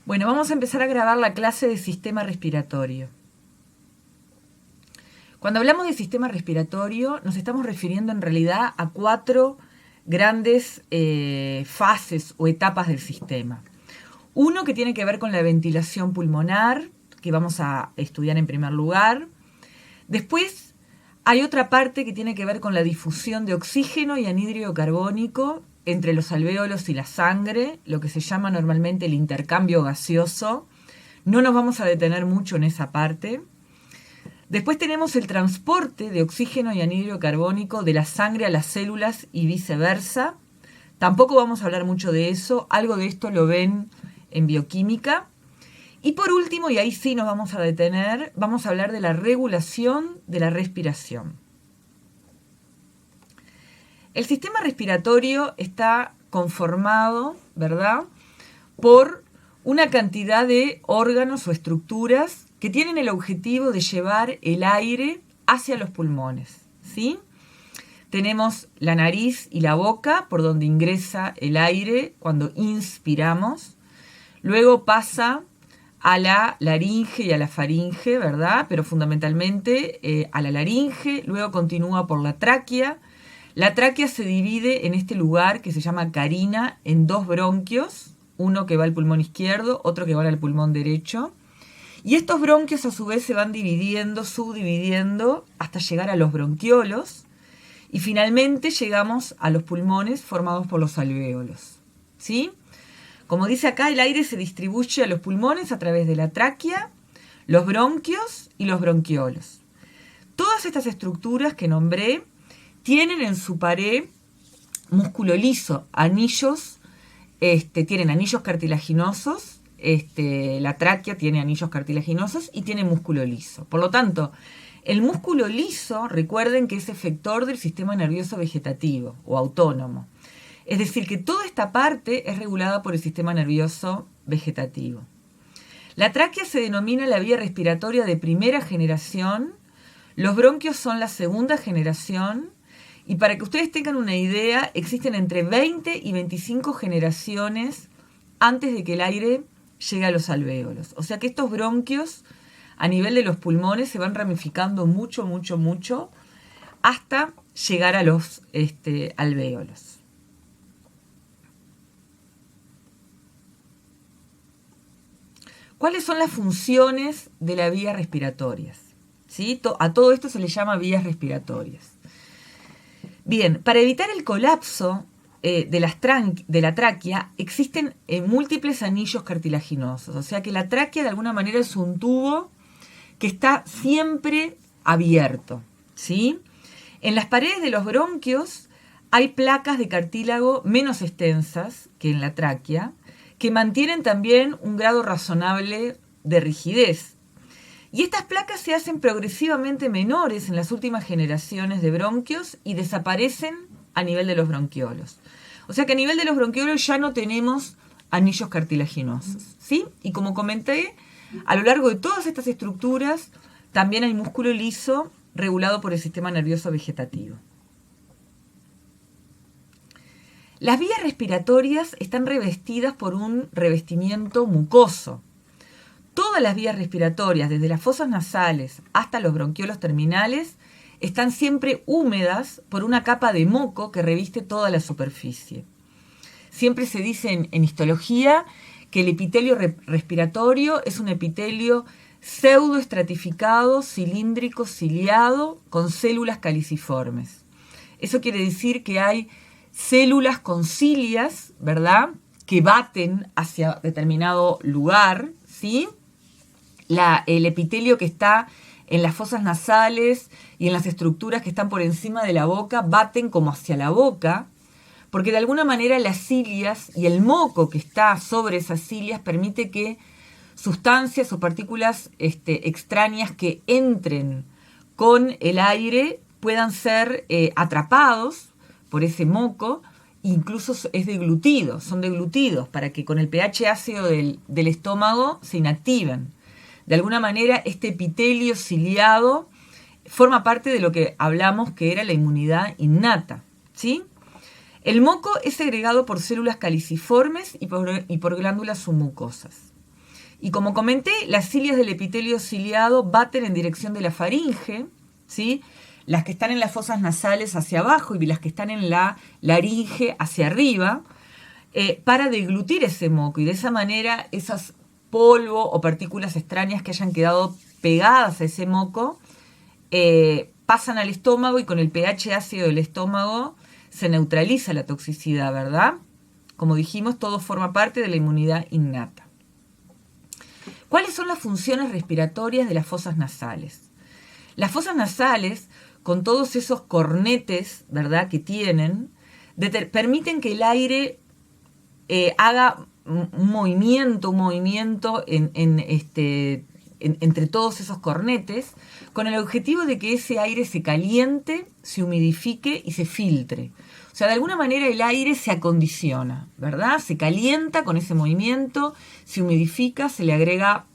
Bueno, vamos a empezar a grabar la clase de sistema respiratorio. Cuando hablamos de sistema respiratorio, nos estamos refiriendo en realidad a cuatro grandes fases o etapas del sistema. Uno que tiene que ver con la ventilación pulmonar, que vamos a estudiar en primer lugar. Después hay otra parte que tiene que ver con la difusión de oxígeno y anhídrido carbónico entre los alvéolos y la sangre, lo que se llama normalmente el intercambio gaseoso. No nos vamos a detener mucho en esa parte. Después tenemos el transporte de oxígeno y anhídrido carbónico de la sangre a las células y viceversa. Tampoco vamos a hablar mucho de eso, algo de esto lo ven en bioquímica. Y por último, y ahí sí nos vamos a detener, vamos a hablar de la regulación de la respiración. El sistema respiratorio está conformado, ¿verdad?, por una cantidad de órganos o estructuras que tienen el objetivo de llevar el aire hacia los pulmones, ¿sí? Tenemos la nariz y la boca, por donde ingresa el aire cuando inspiramos. Luego pasa a la laringe y a la faringe, ¿verdad? Pero fundamentalmente a la laringe, luego continúa por la tráquea. La tráquea se divide en este lugar que se llama carina en dos bronquios, uno que va al pulmón izquierdo, otro que va al pulmón derecho. Y estos bronquios a su vez se van dividiendo, subdividiendo, hasta llegar a los bronquiolos. Y finalmente llegamos a los pulmones formados por los alvéolos, ¿sí? Como dice acá, el aire se distribuye a los pulmones a través de la tráquea, los bronquios y los bronquiolos. Todas estas estructuras que nombré tienen en su pared músculo liso, anillos, tienen anillos cartilaginosos, la tráquea tiene anillos cartilaginosos y tiene músculo liso. Por lo tanto, el músculo liso, recuerden que es efector del sistema nervioso vegetativo o autónomo. Es decir, que toda esta parte es regulada por el sistema nervioso vegetativo. La tráquea se denomina la vía respiratoria de primera generación, los bronquios son la segunda generación, y para que ustedes tengan una idea, existen entre 20 y 25 generaciones antes de que el aire llegue a los alvéolos. O sea que estos bronquios a nivel de los pulmones se van ramificando mucho, mucho, mucho hasta llegar a los alvéolos. ¿Cuáles son las funciones de las vías respiratorias? ¿Sí? A todo esto se le llama vías respiratorias. Bien, para evitar el colapso de la tráquea existen múltiples anillos cartilaginosos. O sea que la tráquea de alguna manera es un tubo que está siempre abierto, ¿sí? En las paredes de los bronquios hay placas de cartílago menos extensas que en la tráquea, que mantienen también un grado razonable de rigidez. Y estas placas se hacen progresivamente menores en las últimas generaciones de bronquios y desaparecen a nivel de los bronquiolos. O sea que a nivel de los bronquiolos ya no tenemos anillos cartilaginosos, ¿sí? Y como comenté, a lo largo de todas estas estructuras también hay músculo liso regulado por el sistema nervioso vegetativo. Las vías respiratorias están revestidas por un revestimiento mucoso. Todas las vías respiratorias, desde las fosas nasales hasta los bronquiolos terminales, están siempre húmedas por una capa de moco que reviste toda la superficie. Siempre se dice en histología que el epitelio respiratorio es un epitelio pseudoestratificado, cilíndrico, ciliado, con células caliciformes. Eso quiere decir que hay células con cilias, ¿verdad?, que baten hacia determinado lugar, ¿sí? El epitelio que está en las fosas nasales y en las estructuras que están por encima de la boca baten como hacia la boca, porque de alguna manera las cilias y el moco que está sobre esas cilias permite que sustancias o partículas extrañas que entren con el aire puedan ser atrapados por ese moco, incluso es deglutido, son deglutidos para que con el pH ácido del estómago se inactiven. De alguna manera este epitelio ciliado forma parte de lo que hablamos que era la inmunidad innata, ¿sí? El moco es segregado por células caliciformes y por glándulas submucosas. Y como comenté, las cilias del epitelio ciliado baten en dirección de la faringe, ¿sí? Las que están en las fosas nasales hacia abajo y las que están en la laringe hacia arriba, para deglutir ese moco, y de esa manera esas polvo o partículas extrañas que hayan quedado pegadas a ese moco pasan al estómago, y con el pH ácido del estómago se neutraliza la toxicidad, ¿verdad? Como dijimos, todo forma parte de la inmunidad innata. ¿Cuáles son las funciones respiratorias de las fosas nasales? Las fosas nasales, con todos esos cornetes, ¿verdad?, que tienen, permiten que el aire haga un movimiento entre todos esos cornetes, con el objetivo de que ese aire se caliente, se humidifique y se filtre. O sea, de alguna manera el aire se acondiciona, ¿verdad? Se calienta con ese movimiento, se humidifica, se le agrega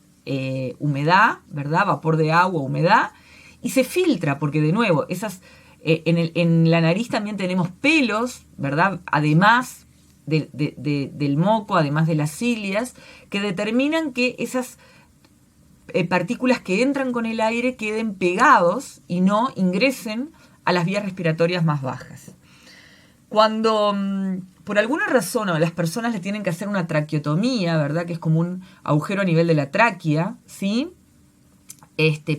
humedad, ¿verdad? Vapor de agua, humedad, y se filtra, porque de nuevo, en la nariz también tenemos pelos, ¿verdad? Además del moco, además de las cilias, que determinan que esas partículas que entran con el aire queden pegados y no ingresen a las vías respiratorias más bajas. Cuando por alguna razón a las personas le tienen que hacer una traqueotomía, ¿verdad?, que es como un agujero a nivel de la tráquea, ¿sí?,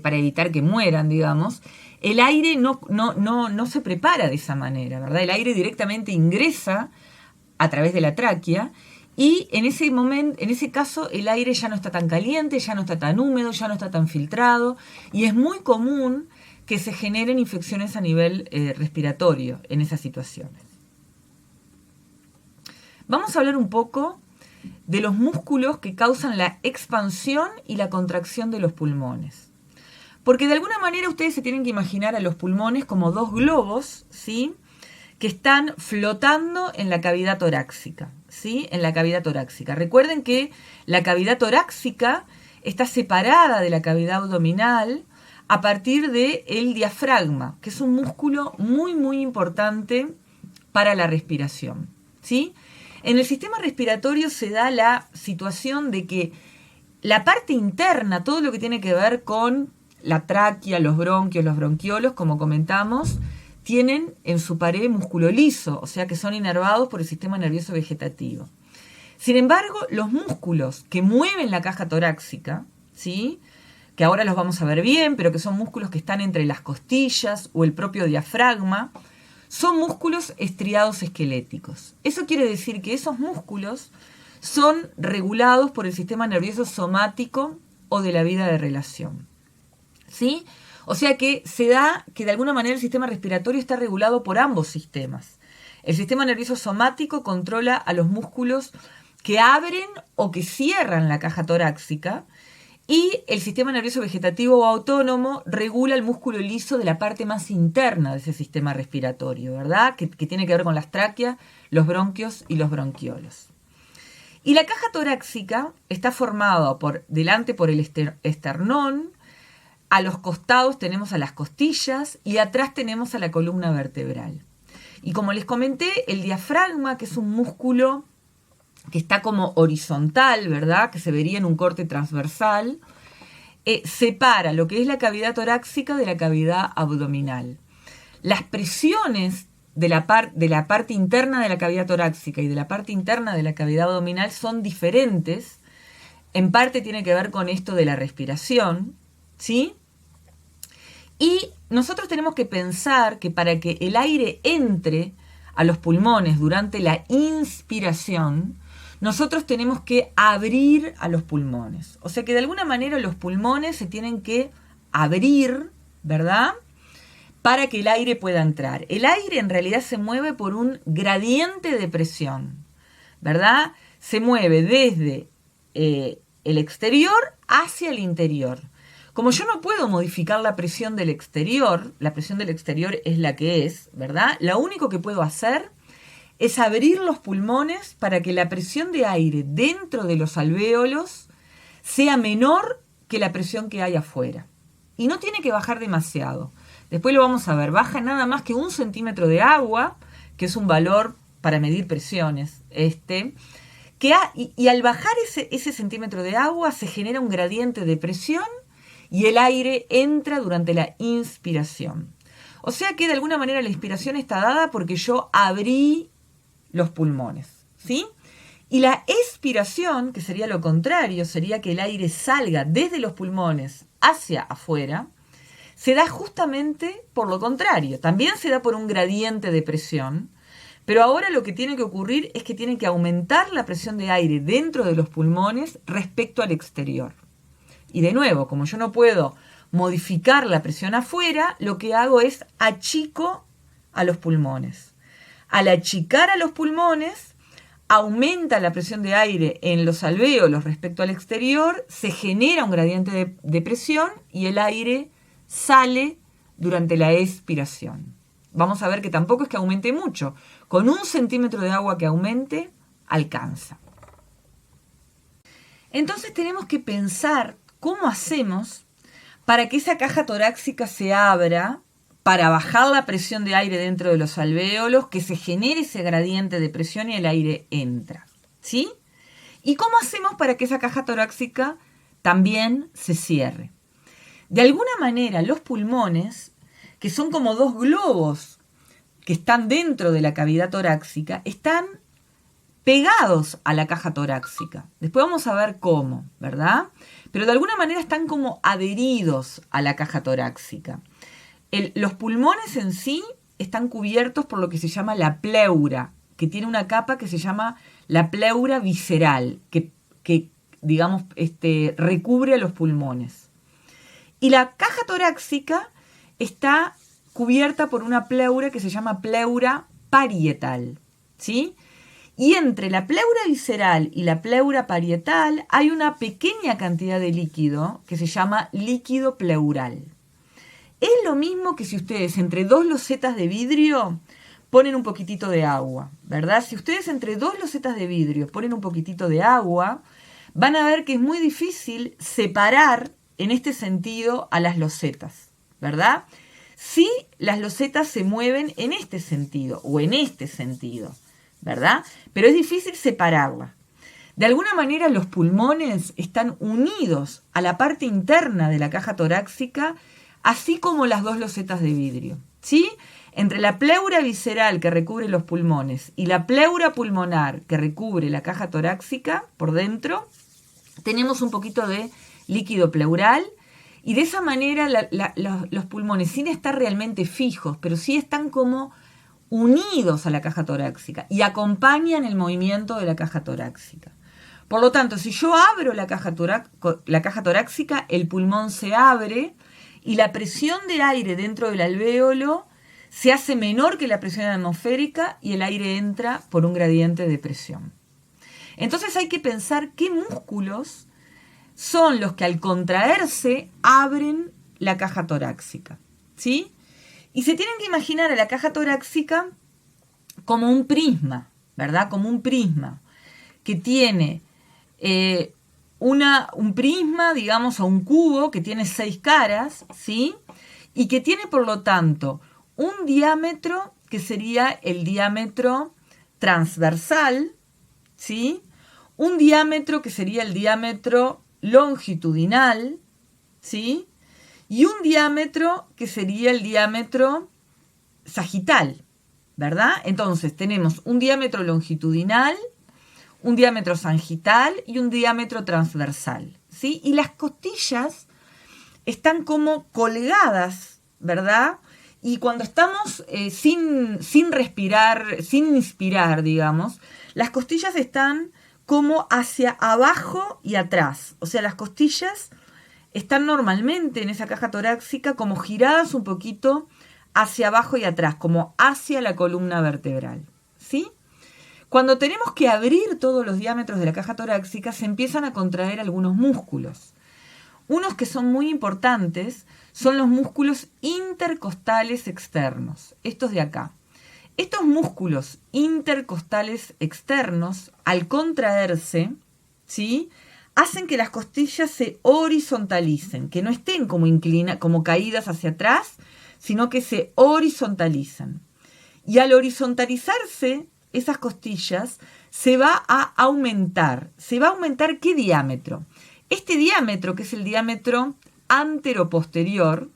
para evitar que mueran, digamos, el aire no se prepara de esa manera, ¿verdad? El aire directamente ingresa a través de la tráquea, y en ese caso el aire ya no está tan caliente, ya no está tan húmedo, ya no está tan filtrado, y es muy común que se generen infecciones a nivel respiratorio en esas situaciones. Vamos a hablar un poco de los músculos que causan la expansión y la contracción de los pulmones. Porque de alguna manera ustedes se tienen que imaginar a los pulmones como dos globos, ¿sí?, que están flotando en la cavidad torácica, ¿sí?, en la cavidad torácica. Recuerden que la cavidad torácica está separada de la cavidad abdominal a partir del diafragma, que es un músculo muy, muy importante para la respiración, ¿sí? En el sistema respiratorio se da la situación de que la parte interna, todo lo que tiene que ver con la tráquea, los bronquios, los bronquiolos, como comentamos, tienen en su pared músculo liso, o sea que son inervados por el sistema nervioso vegetativo. Sin embargo, los músculos que mueven la caja torácica, ¿sí?, que ahora los vamos a ver bien, pero que son músculos que están entre las costillas o el propio diafragma, son músculos estriados esqueléticos. Eso quiere decir que esos músculos son regulados por el sistema nervioso somático o de la vida de relación, ¿sí? O sea que se da que de alguna manera el sistema respiratorio está regulado por ambos sistemas. El sistema nervioso somático controla a los músculos que abren o que cierran la caja torácica, y el sistema nervioso vegetativo o autónomo regula el músculo liso de la parte más interna de ese sistema respiratorio, ¿verdad? Que tiene que ver con las tráqueas, los bronquios y los bronquiolos. Y la caja torácica está formada delante por el esternón, a los costados tenemos a las costillas y atrás tenemos a la columna vertebral. Y como les comenté, el diafragma, que es un músculo que está como horizontal, ¿verdad?, que se vería en un corte transversal, separa lo que es la cavidad torácica de la cavidad abdominal. Las presiones de la parte interna de la cavidad torácica y de la parte interna de la cavidad abdominal son diferentes. En parte tiene que ver con esto de la respiración, ¿sí? Y nosotros tenemos que pensar que para que el aire entre a los pulmones durante la inspiración, nosotros tenemos que abrir a los pulmones. O sea que de alguna manera los pulmones se tienen que abrir, ¿verdad?, para que el aire pueda entrar. El aire en realidad se mueve por un gradiente de presión, ¿verdad? Se mueve desde el exterior hacia el interior. Como yo no puedo modificar la presión del exterior es la que es, ¿verdad? Lo único que puedo hacer es abrir los pulmones para que la presión de aire dentro de los alvéolos sea menor que la presión que hay afuera. Y no tiene que bajar demasiado. Después lo vamos a ver. Baja nada más que 1 centímetro de agua, que es un valor para medir presiones, y al bajar ese centímetro de agua se genera un gradiente de presión y el aire entra durante la inspiración. O sea que de alguna manera la inspiración está dada porque yo abrí los pulmones, ¿sí? Y la expiración, que sería lo contrario, sería que el aire salga desde los pulmones hacia afuera, se da justamente por lo contrario. También se da por un gradiente de presión, pero ahora lo que tiene que ocurrir es que tiene que aumentar la presión de aire dentro de los pulmones respecto al exterior. Y de nuevo, como yo no puedo modificar la presión afuera, lo que hago es achico a los pulmones. Al achicar a los pulmones, aumenta la presión de aire en los alvéolos respecto al exterior, se genera un gradiente de presión y el aire sale durante la expiración. Vamos a ver que tampoco es que aumente mucho. Con 1 centímetro de agua que aumente, alcanza. Entonces tenemos que pensar cómo hacemos para que esa caja torácica se abra, para bajar la presión de aire dentro de los alvéolos, que se genere ese gradiente de presión y el aire entra, ¿sí? ¿Y cómo hacemos para que esa caja torácica también se cierre? De alguna manera, los pulmones, que son como 2 globos que están dentro de la cavidad torácica, están pegados a la caja torácica. Después vamos a ver cómo, ¿verdad? Pero de alguna manera están como adheridos a la caja torácica. Los pulmones en sí están cubiertos por lo que se llama la pleura, que tiene una capa que se llama la pleura visceral, que digamos, recubre a los pulmones. Y la caja torácica está cubierta por una pleura que se llama pleura parietal, ¿sí? Y entre la pleura visceral y la pleura parietal hay una pequeña cantidad de líquido que se llama líquido pleural. Es lo mismo que si ustedes entre 2 losetas de vidrio ponen un poquitito de agua, ¿verdad? Si ustedes entre 2 losetas de vidrio ponen un poquitito de agua, van a ver que es muy difícil separar en este sentido a las losetas, ¿verdad? Si las losetas se mueven en este sentido o en este sentido, ¿verdad? Pero es difícil separarla. De alguna manera los pulmones están unidos a la parte interna de la caja torácica, así como las 2 losetas de vidrio, ¿sí? Entre la pleura visceral que recubre los pulmones y la pleura pulmonar que recubre la caja torácica por dentro, tenemos un poquito de líquido pleural y de esa manera los pulmones, sin estar realmente fijos, pero sí están como unidos a la caja torácica y acompañan el movimiento de la caja torácica. Por lo tanto, si yo abro la caja torácica, el pulmón se abre y la presión de aire dentro del alvéolo se hace menor que la presión atmosférica y el aire entra por un gradiente de presión. Entonces hay que pensar qué músculos son los que al contraerse abren la caja torácica, ¿sí? Y se tienen que imaginar a la caja torácica como un prisma, ¿verdad? Como un prisma que tiene un prisma, digamos, o un cubo que tiene 6 caras, ¿sí? Y que tiene, por lo tanto, un diámetro que sería el diámetro transversal, ¿sí? Un diámetro que sería el diámetro longitudinal, ¿sí? Y un diámetro que sería el diámetro sagital, ¿verdad? Entonces tenemos un diámetro longitudinal, un diámetro sagital y un diámetro transversal, ¿sí? Y las costillas están como colgadas, ¿verdad? Y cuando estamos sin respirar, sin inspirar, digamos, las costillas están como hacia abajo y atrás. O sea, las costillas están normalmente en esa caja torácica como giradas un poquito hacia abajo y atrás, como hacia la columna vertebral, ¿sí? Cuando tenemos que abrir todos los diámetros de la caja torácica, se empiezan a contraer algunos músculos. Unos que son muy importantes son los músculos intercostales externos, estos de acá. Estos músculos intercostales externos, al contraerse, ¿sí?, hacen que las costillas se horizontalicen, que no estén como caídas hacia atrás, sino que se horizontalizan. Y al horizontalizarse esas costillas, se va a aumentar. ¿Se va a aumentar qué diámetro? Este diámetro, que es el diámetro anteroposterior,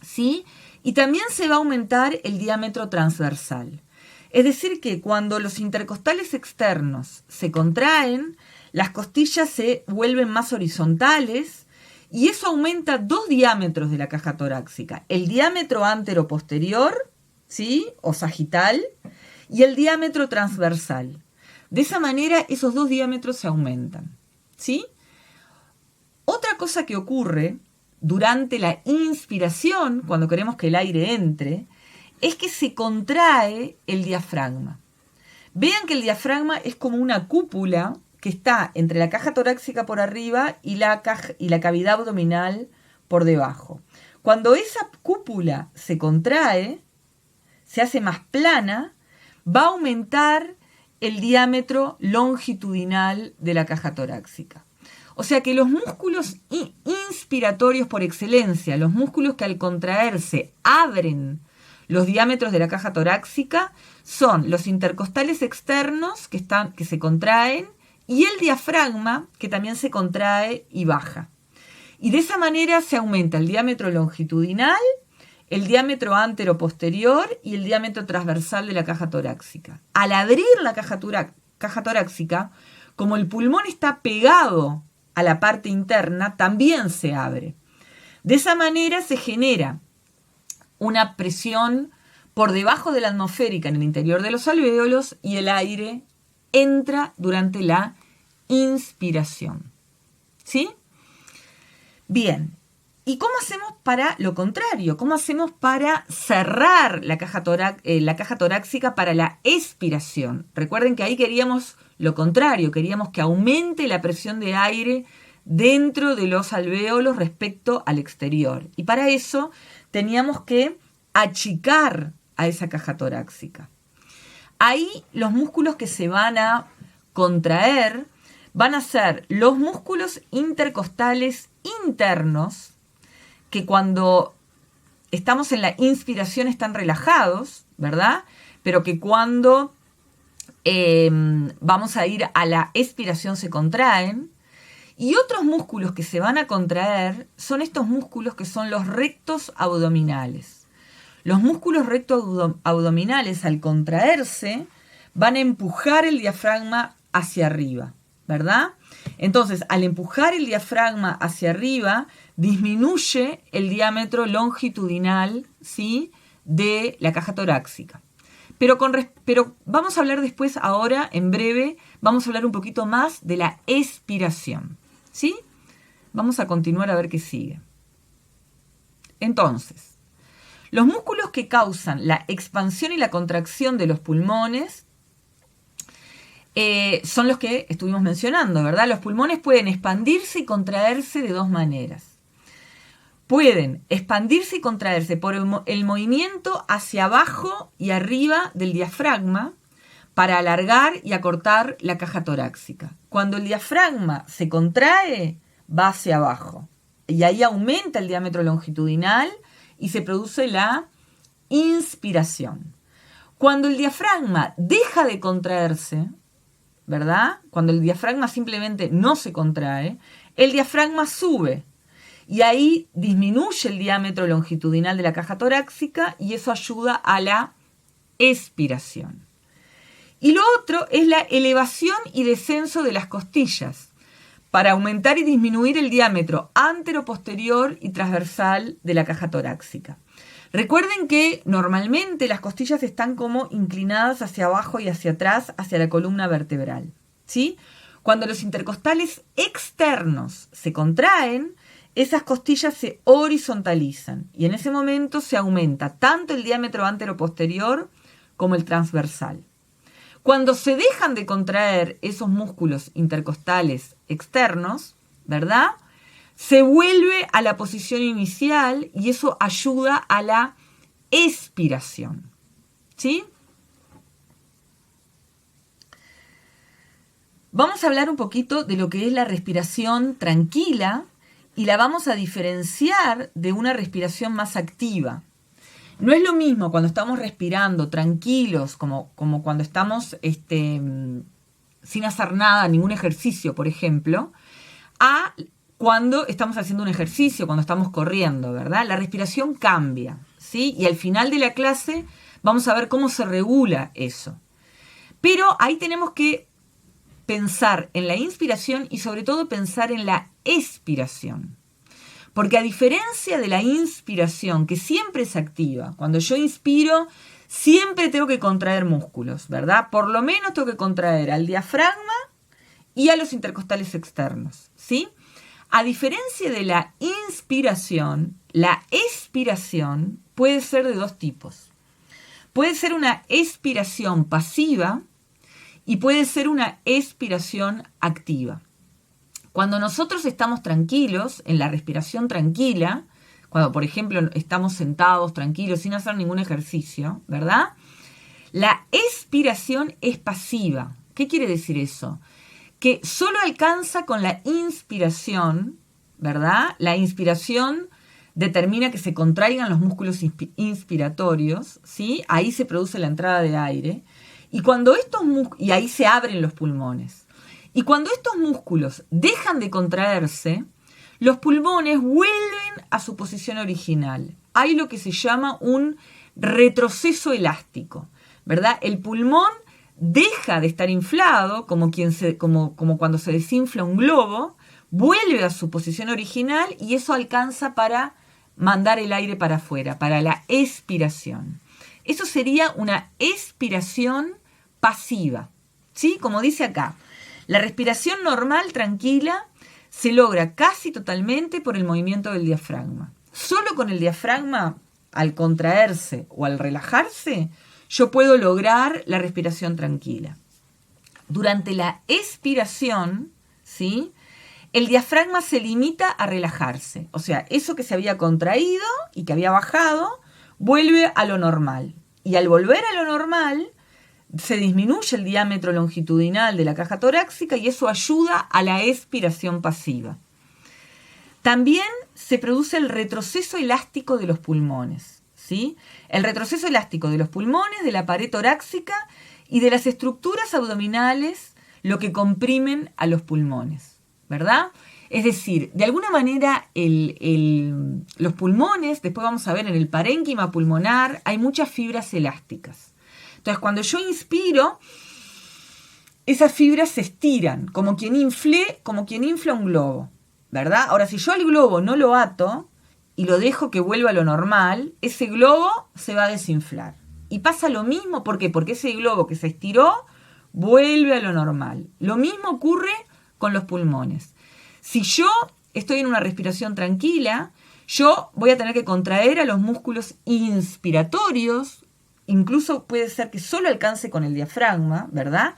¿sí? Y también se va a aumentar el diámetro transversal. Es decir, que cuando los intercostales externos se contraen, las costillas se vuelven más horizontales y eso aumenta dos diámetros de la caja torácica. El diámetro anteroposterior, ¿sí? O sagital, y el diámetro transversal. De esa manera, esos dos diámetros se aumentan, ¿sí? Otra cosa que ocurre durante la inspiración, cuando queremos que el aire entre, es que se contrae el diafragma. Vean que el diafragma es como una cúpula que está entre la caja torácica por arriba y la cavidad abdominal por debajo. Cuando esa cúpula se contrae, se hace más plana, va a aumentar el diámetro longitudinal de la caja torácica. O sea que los músculos inspiratorios por excelencia, los músculos que al contraerse abren los diámetros de la caja torácica, son los intercostales externos que se contraen y el diafragma que también se contrae y baja. Y de esa manera se aumenta el diámetro longitudinal, el diámetro anteroposterior y el diámetro transversal de la caja torácica. Al abrir la caja torácica, como el pulmón está pegado a la parte interna, también se abre. De esa manera se genera una presión por debajo de la atmosférica en el interior de los alvéolos y el aire entra durante la inspiración. ¿Sí? Bien. ¿Y cómo hacemos para lo contrario? ¿Cómo hacemos para cerrar la caja torácica para la expiración? Recuerden que ahí queríamos lo contrario, queríamos que aumente la presión de aire dentro de los alvéolos respecto al exterior. Y para eso teníamos que achicar a esa caja torácica. Ahí los músculos que se van a contraer van a ser los músculos intercostales internos, que cuando estamos en la inspiración están relajados, ¿verdad? Pero que cuando vamos a ir a la expiración se contraen. Y otros músculos que se van a contraer son estos músculos que son los rectos abdominales. Los músculos rectos abdominales, al contraerse, van a empujar el diafragma hacia arriba, ¿verdad? Entonces, al empujar el diafragma hacia arriba, disminuye el diámetro longitudinal, ¿sí?, de la caja torácica. Pero vamos a hablar después, ahora, en breve, vamos a hablar un poquito más de la expiración, ¿sí? Vamos a continuar a ver qué sigue. Entonces, los músculos que causan la expansión y la contracción de los pulmones son los que estuvimos mencionando, ¿verdad? Los pulmones pueden expandirse y contraerse de dos maneras. Pueden expandirse y contraerse por el movimiento hacia abajo y arriba del diafragma para alargar y acortar la caja torácica. Cuando el diafragma se contrae, va hacia abajo. Y ahí aumenta el diámetro longitudinal y se produce la inspiración. Cuando el diafragma deja de contraerse, ¿verdad? Cuando el diafragma simplemente no se contrae, el diafragma sube. Y ahí disminuye el diámetro longitudinal de la caja torácica y eso ayuda a la expiración. Y lo otro es la elevación y descenso de las costillas para aumentar y disminuir el diámetro anteroposterior y transversal de la caja torácica. Recuerden que normalmente las costillas están como inclinadas hacia abajo y hacia atrás, hacia la columna vertebral, ¿sí? Cuando los intercostales externos se contraen, esas costillas se horizontalizan y en ese momento se aumenta tanto el diámetro anteroposterior como el transversal. Cuando se dejan de contraer esos músculos intercostales externos, ¿verdad?, se vuelve a la posición inicial y eso ayuda a la expiración, ¿sí? Vamos a hablar un poquito de lo que es la respiración tranquila y la vamos a diferenciar de una respiración más activa. No es lo mismo cuando estamos respirando tranquilos, como cuando estamos sin hacer nada, ningún ejercicio, por ejemplo, a cuando estamos haciendo un ejercicio, cuando estamos corriendo, ¿verdad? La respiración cambia, ¿sí? Y al final de la clase vamos a ver cómo se regula eso. Pero ahí tenemos que pensar en la inspiración y sobre todo pensar en la expiración. Porque a diferencia de la inspiración, que siempre es activa, cuando yo inspiro, siempre tengo que contraer músculos, ¿verdad? Por lo menos tengo que contraer al diafragma y a los intercostales externos, ¿sí? A diferencia de la inspiración, la expiración puede ser de dos tipos. Puede ser una expiración pasiva y puede ser una expiración activa. Cuando nosotros estamos tranquilos, en la respiración tranquila, cuando por ejemplo estamos sentados tranquilos sin hacer ningún ejercicio, ¿verdad? La expiración es pasiva. ¿Qué quiere decir eso? Que solo alcanza con la inspiración, ¿verdad? La inspiración determina que se contraigan los músculos inspiratorios, ¿sí? Ahí se produce la entrada de aire. Y ahí se abren los pulmones. Y cuando estos músculos dejan de contraerse, los pulmones vuelven a su posición original. Hay lo que se llama un retroceso elástico, ¿verdad? El pulmón deja de estar inflado, como cuando se desinfla un globo, vuelve a su posición original y eso alcanza para mandar el aire para afuera, para la expiración. Eso sería una expiración pasiva, ¿sí? Como dice acá, la respiración normal, tranquila, se logra casi totalmente por el movimiento del diafragma. Solo con el diafragma, al contraerse o al relajarse, yo puedo lograr la respiración tranquila. Durante la expiración, ¿sí?, el diafragma se limita a relajarse. O sea, eso que se había contraído y que había bajado, vuelve a lo normal. Y al volver a lo normal, se disminuye el diámetro longitudinal de la caja torácica y eso ayuda a la expiración pasiva. También se produce el retroceso elástico de los pulmones, ¿sí? El retroceso elástico de los pulmones, de la pared torácica y de las estructuras abdominales, lo que comprimen a los pulmones, ¿verdad? Es decir, de alguna manera los pulmones, después vamos a ver en el parénquima pulmonar, hay muchas fibras elásticas. Entonces, cuando yo inspiro, esas fibras se estiran, como quien infla un globo, ¿verdad? Ahora, si yo al globo no lo ato y lo dejo que vuelva a lo normal, ese globo se va a desinflar. Y pasa lo mismo, ¿por qué? Porque ese globo que se estiró vuelve a lo normal. Lo mismo ocurre con los pulmones. Si yo estoy en una respiración tranquila, yo voy a tener que contraer a los músculos inspiratorios, incluso puede ser que solo alcance con el diafragma, ¿verdad?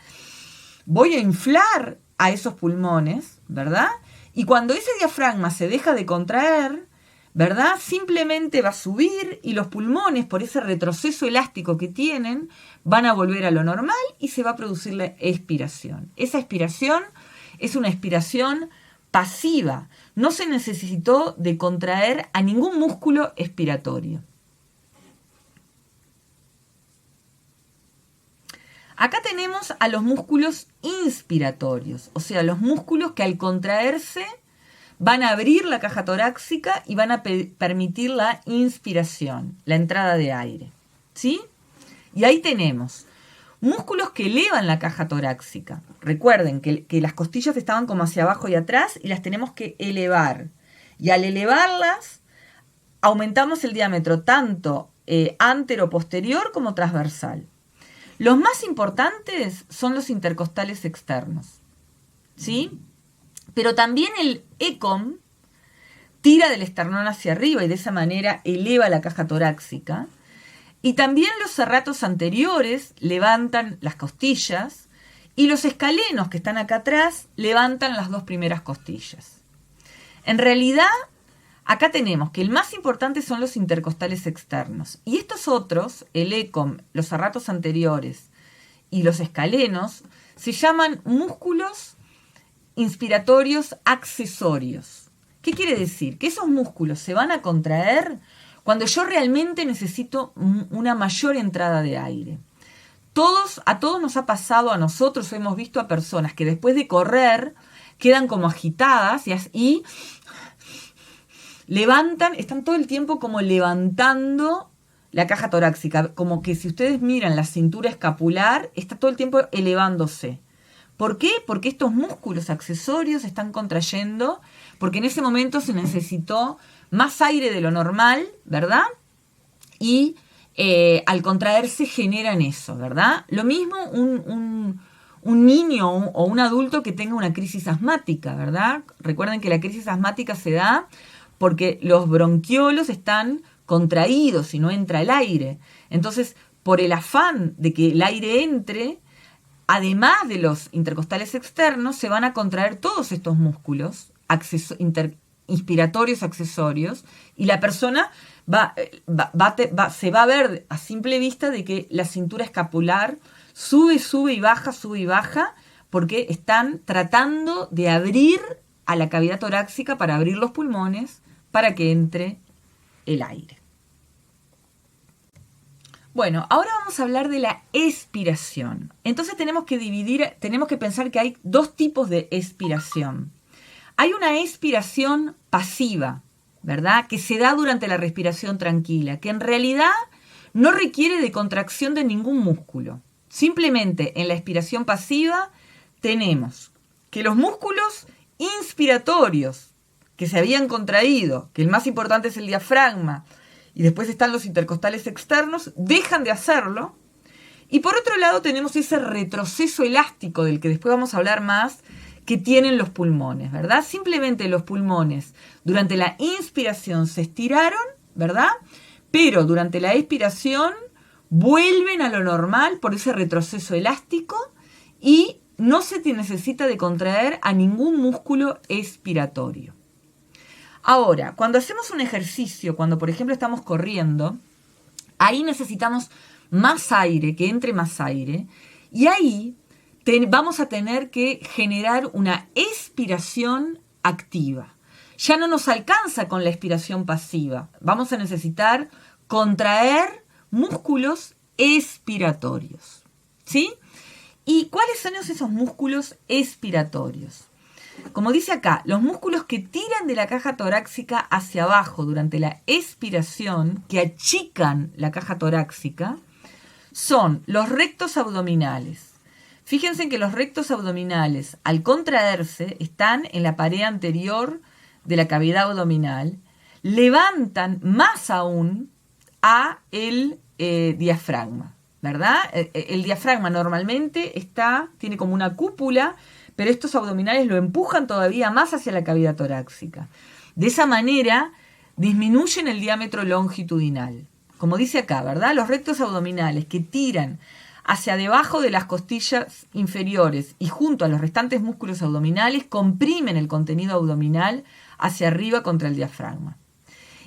Voy a inflar a esos pulmones, ¿verdad? Y cuando ese diafragma se deja de contraer, ¿verdad? Simplemente va a subir y los pulmones, por ese retroceso elástico que tienen, van a volver a lo normal y se va a producir la expiración. Esa expiración es una expiración pasiva. No se necesitó de contraer a ningún músculo expiratorio. Acá tenemos a los músculos inspiratorios, o sea, los músculos que al contraerse van a abrir la caja torácica y van a permitir la inspiración, la entrada de aire, ¿sí? Y ahí tenemos músculos que elevan la caja torácica. Recuerden que las costillas estaban como hacia abajo y atrás y las tenemos que elevar. Y al elevarlas, aumentamos el diámetro tanto antero-posterior como transversal. Los más importantes son los intercostales externos, ¿sí? Pero también el ECOM tira del esternón hacia arriba y de esa manera eleva la caja torácica. Y también los serratos anteriores levantan las costillas y los escalenos que están acá atrás levantan las dos primeras costillas. En realidad, acá tenemos que el más importante son los intercostales externos. Y estos otros, el ECOM, los serratos anteriores y los escalenos, se llaman músculos inspiratorios accesorios. ¿Qué quiere decir? Que esos músculos se van a contraer cuando yo realmente necesito una mayor entrada de aire. A todos nos ha pasado, a nosotros hemos visto a personas que después de correr quedan como agitadas y levantan, están todo el tiempo como levantando la caja torácica, como que si ustedes miran la cintura escapular, está todo el tiempo elevándose. ¿Por qué? Porque estos músculos accesorios están contrayendo, porque en ese momento se necesitó más aire de lo normal, ¿verdad? Y al contraerse generan eso, ¿verdad? Lo mismo un niño o un adulto que tenga una crisis asmática, ¿verdad? Recuerden que la crisis asmática se da porque los bronquiolos están contraídos y no entra el aire. Entonces, por el afán de que el aire entre, además de los intercostales externos, se van a contraer todos estos músculos inspiratorios accesorios y la persona se va a ver a simple vista de que la cintura escapular sube y baja, porque están tratando de abrir a la cavidad torácica para abrir los pulmones para que entre el aire. Bueno, ahora vamos a hablar de la expiración. Entonces tenemos que pensar que hay dos tipos de expiración. Hay una expiración pasiva, ¿verdad? Que se da durante la respiración tranquila, que en realidad no requiere de contracción de ningún músculo. Simplemente en la expiración pasiva tenemos que los músculos inspiratorios que se habían contraído, que el más importante es el diafragma, y después están los intercostales externos, dejan de hacerlo. Y por otro lado tenemos ese retroceso elástico del que después vamos a hablar más, que tienen los pulmones, ¿verdad? Simplemente los pulmones durante la inspiración se estiraron, ¿verdad? Pero durante la expiración vuelven a lo normal por ese retroceso elástico y no se necesita de contraer a ningún músculo expiratorio. Ahora, cuando hacemos un ejercicio, cuando por ejemplo estamos corriendo, ahí necesitamos más aire, que entre más aire, y ahí vamos a tener que generar una expiración activa. Ya no nos alcanza con la expiración pasiva, vamos a necesitar contraer músculos expiratorios, ¿sí? ¿Y cuáles son esos músculos expiratorios? Como dice acá, los músculos que tiran de la caja torácica hacia abajo durante la expiración, que achican la caja torácica, son los rectos abdominales. Fíjense que los rectos abdominales, al contraerse, están en la pared anterior de la cavidad abdominal, levantan más aún a el diafragma, ¿verdad? El diafragma normalmente tiene como una cúpula, pero estos abdominales lo empujan todavía más hacia la cavidad torácica. De esa manera disminuyen el diámetro longitudinal. Como dice acá, ¿verdad? Los rectos abdominales que tiran hacia debajo de las costillas inferiores y junto a los restantes músculos abdominales comprimen el contenido abdominal hacia arriba contra el diafragma.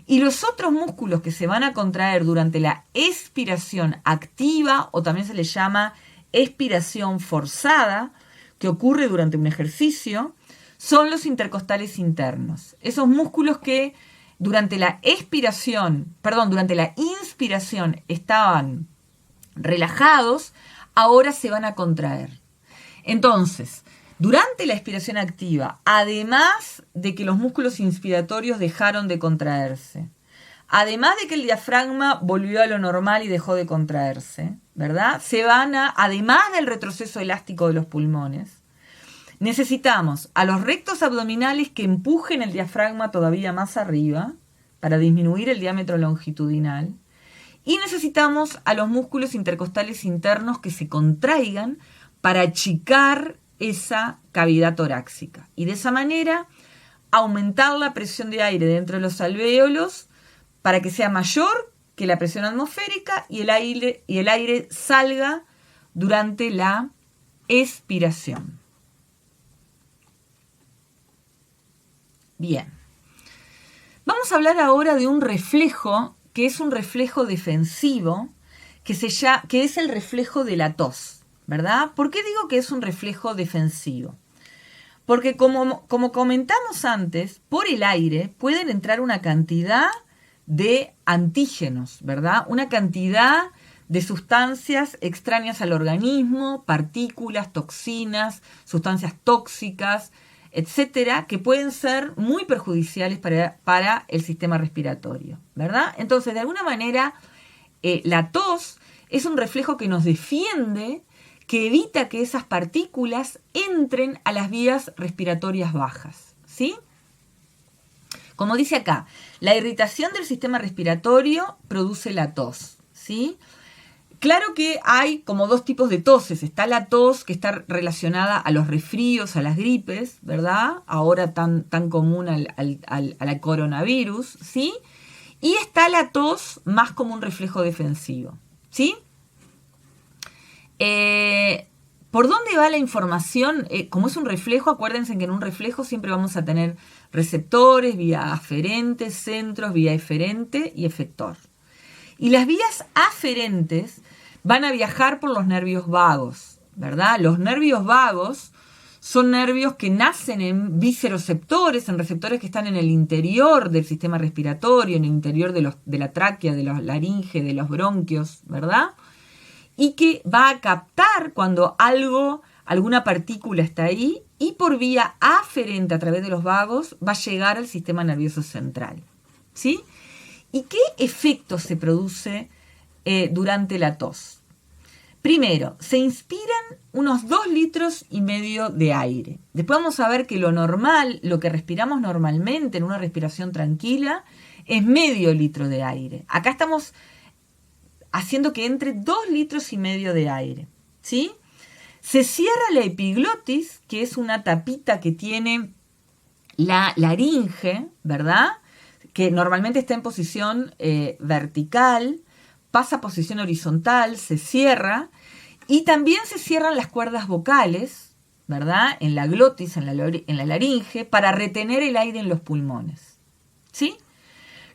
Y los otros músculos que se van a contraer durante la expiración activa, o también se le llama expiración forzada, que ocurre durante un ejercicio, son los intercostales internos. Esos músculos que durante la inspiración estaban relajados, ahora se van a contraer. Entonces, durante la expiración activa, además de que los músculos inspiratorios dejaron de contraerse, además de que el diafragma volvió a lo normal y dejó de contraerse, ¿verdad? Además del retroceso elástico de los pulmones, necesitamos a los rectos abdominales que empujen el diafragma todavía más arriba para disminuir el diámetro longitudinal. Y necesitamos a los músculos intercostales internos que se contraigan para achicar esa cavidad torácica. Y de esa manera aumentar la presión de aire dentro de los alvéolos para que sea mayor que la presión atmosférica y el aire salga durante la expiración. Bien. Vamos a hablar ahora de un reflejo que es un reflejo defensivo, que es el reflejo de la tos, ¿verdad? ¿Por qué digo que es un reflejo defensivo? Porque como comentamos antes, por el aire pueden entrar una cantidad de antígenos, ¿verdad? Una cantidad de sustancias extrañas al organismo, partículas, toxinas, sustancias tóxicas, etcétera, que pueden ser muy perjudiciales para el sistema respiratorio, ¿verdad? Entonces, de alguna manera, la tos es un reflejo que nos defiende, que evita que esas partículas entren a las vías respiratorias bajas, ¿sí? Como dice acá, la irritación del sistema respiratorio produce la tos, ¿sí? Claro que hay como dos tipos de toses. Está la tos que está relacionada a los resfríos, a las gripes, ¿verdad? Ahora tan común al coronavirus, ¿sí? Y está la tos más como un reflejo defensivo, ¿sí? ¿Por dónde va la información? Como es un reflejo, acuérdense que en un reflejo siempre vamos a tener receptores, vía aferente, centros, vía eferente y efector. Y las vías aferentes van a viajar por los nervios vagos, ¿verdad? Los nervios vagos son nervios que nacen en visceroceptores, en receptores que están en el interior del sistema respiratorio, en el interior de la tráquea, de la laringe, de los bronquios, ¿verdad? Y que va a captar cuando alguna partícula está ahí y por vía aferente a través de los vagos va a llegar al sistema nervioso central, ¿sí? ¿Y qué efecto se produce durante la tos? Primero, se inspiran unos 2,5 litros de aire. Después vamos a ver que lo normal, lo que respiramos normalmente en una respiración tranquila, es medio litro de aire. Acá estamos haciendo que entre 2,5 litros de aire, ¿sí? Se cierra la epiglotis, que es una tapita que tiene la laringe, ¿verdad? Que normalmente está en posición vertical, pasa a posición horizontal, se cierra, y también se cierran las cuerdas vocales, ¿verdad? En la glotis, en la laringe, para retener el aire en los pulmones, ¿sí?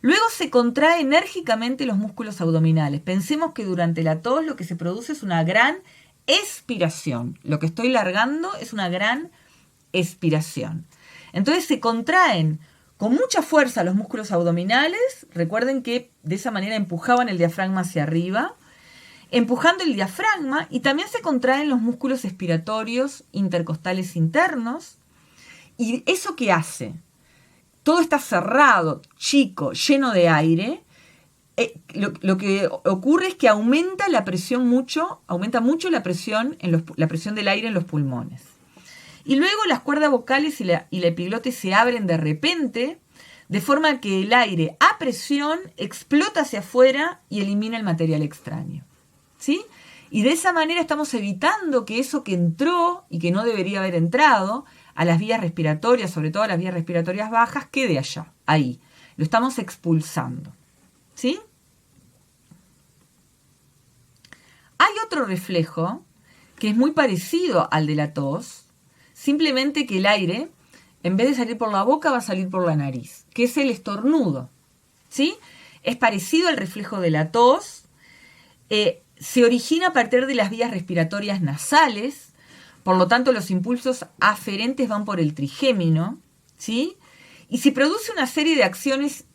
Luego se contrae enérgicamente los músculos abdominales. Pensemos que durante la tos lo que se produce es una gran expiración. Lo que estoy largando es una gran expiración. Entonces se contraen con mucha fuerza los músculos abdominales. Recuerden que de esa manera empujaban el diafragma hacia arriba. Empujando el diafragma, y también se contraen los músculos expiratorios intercostales internos. ¿Y eso qué hace? Todo está cerrado, chico, lleno de aire. Lo que ocurre es que aumenta la presión aumenta mucho la presión del aire en los pulmones. Y luego las cuerdas vocales y la epiglotis se abren de repente, de forma que el aire a presión explota hacia afuera y elimina el material extraño, ¿sí? Y de esa manera estamos evitando que eso que entró y que no debería haber entrado a las vías respiratorias, sobre todo a las vías respiratorias bajas, quede allá, ahí. Lo estamos expulsando, ¿sí? Hay otro reflejo que es muy parecido al de la tos, simplemente que el aire, en vez de salir por la boca, va a salir por la nariz, que es el estornudo, ¿sí? Es parecido al reflejo de la tos, se origina a partir de las vías respiratorias nasales, por lo tanto los impulsos aferentes van por el trigémino, ¿sí? Y se produce una serie de acciones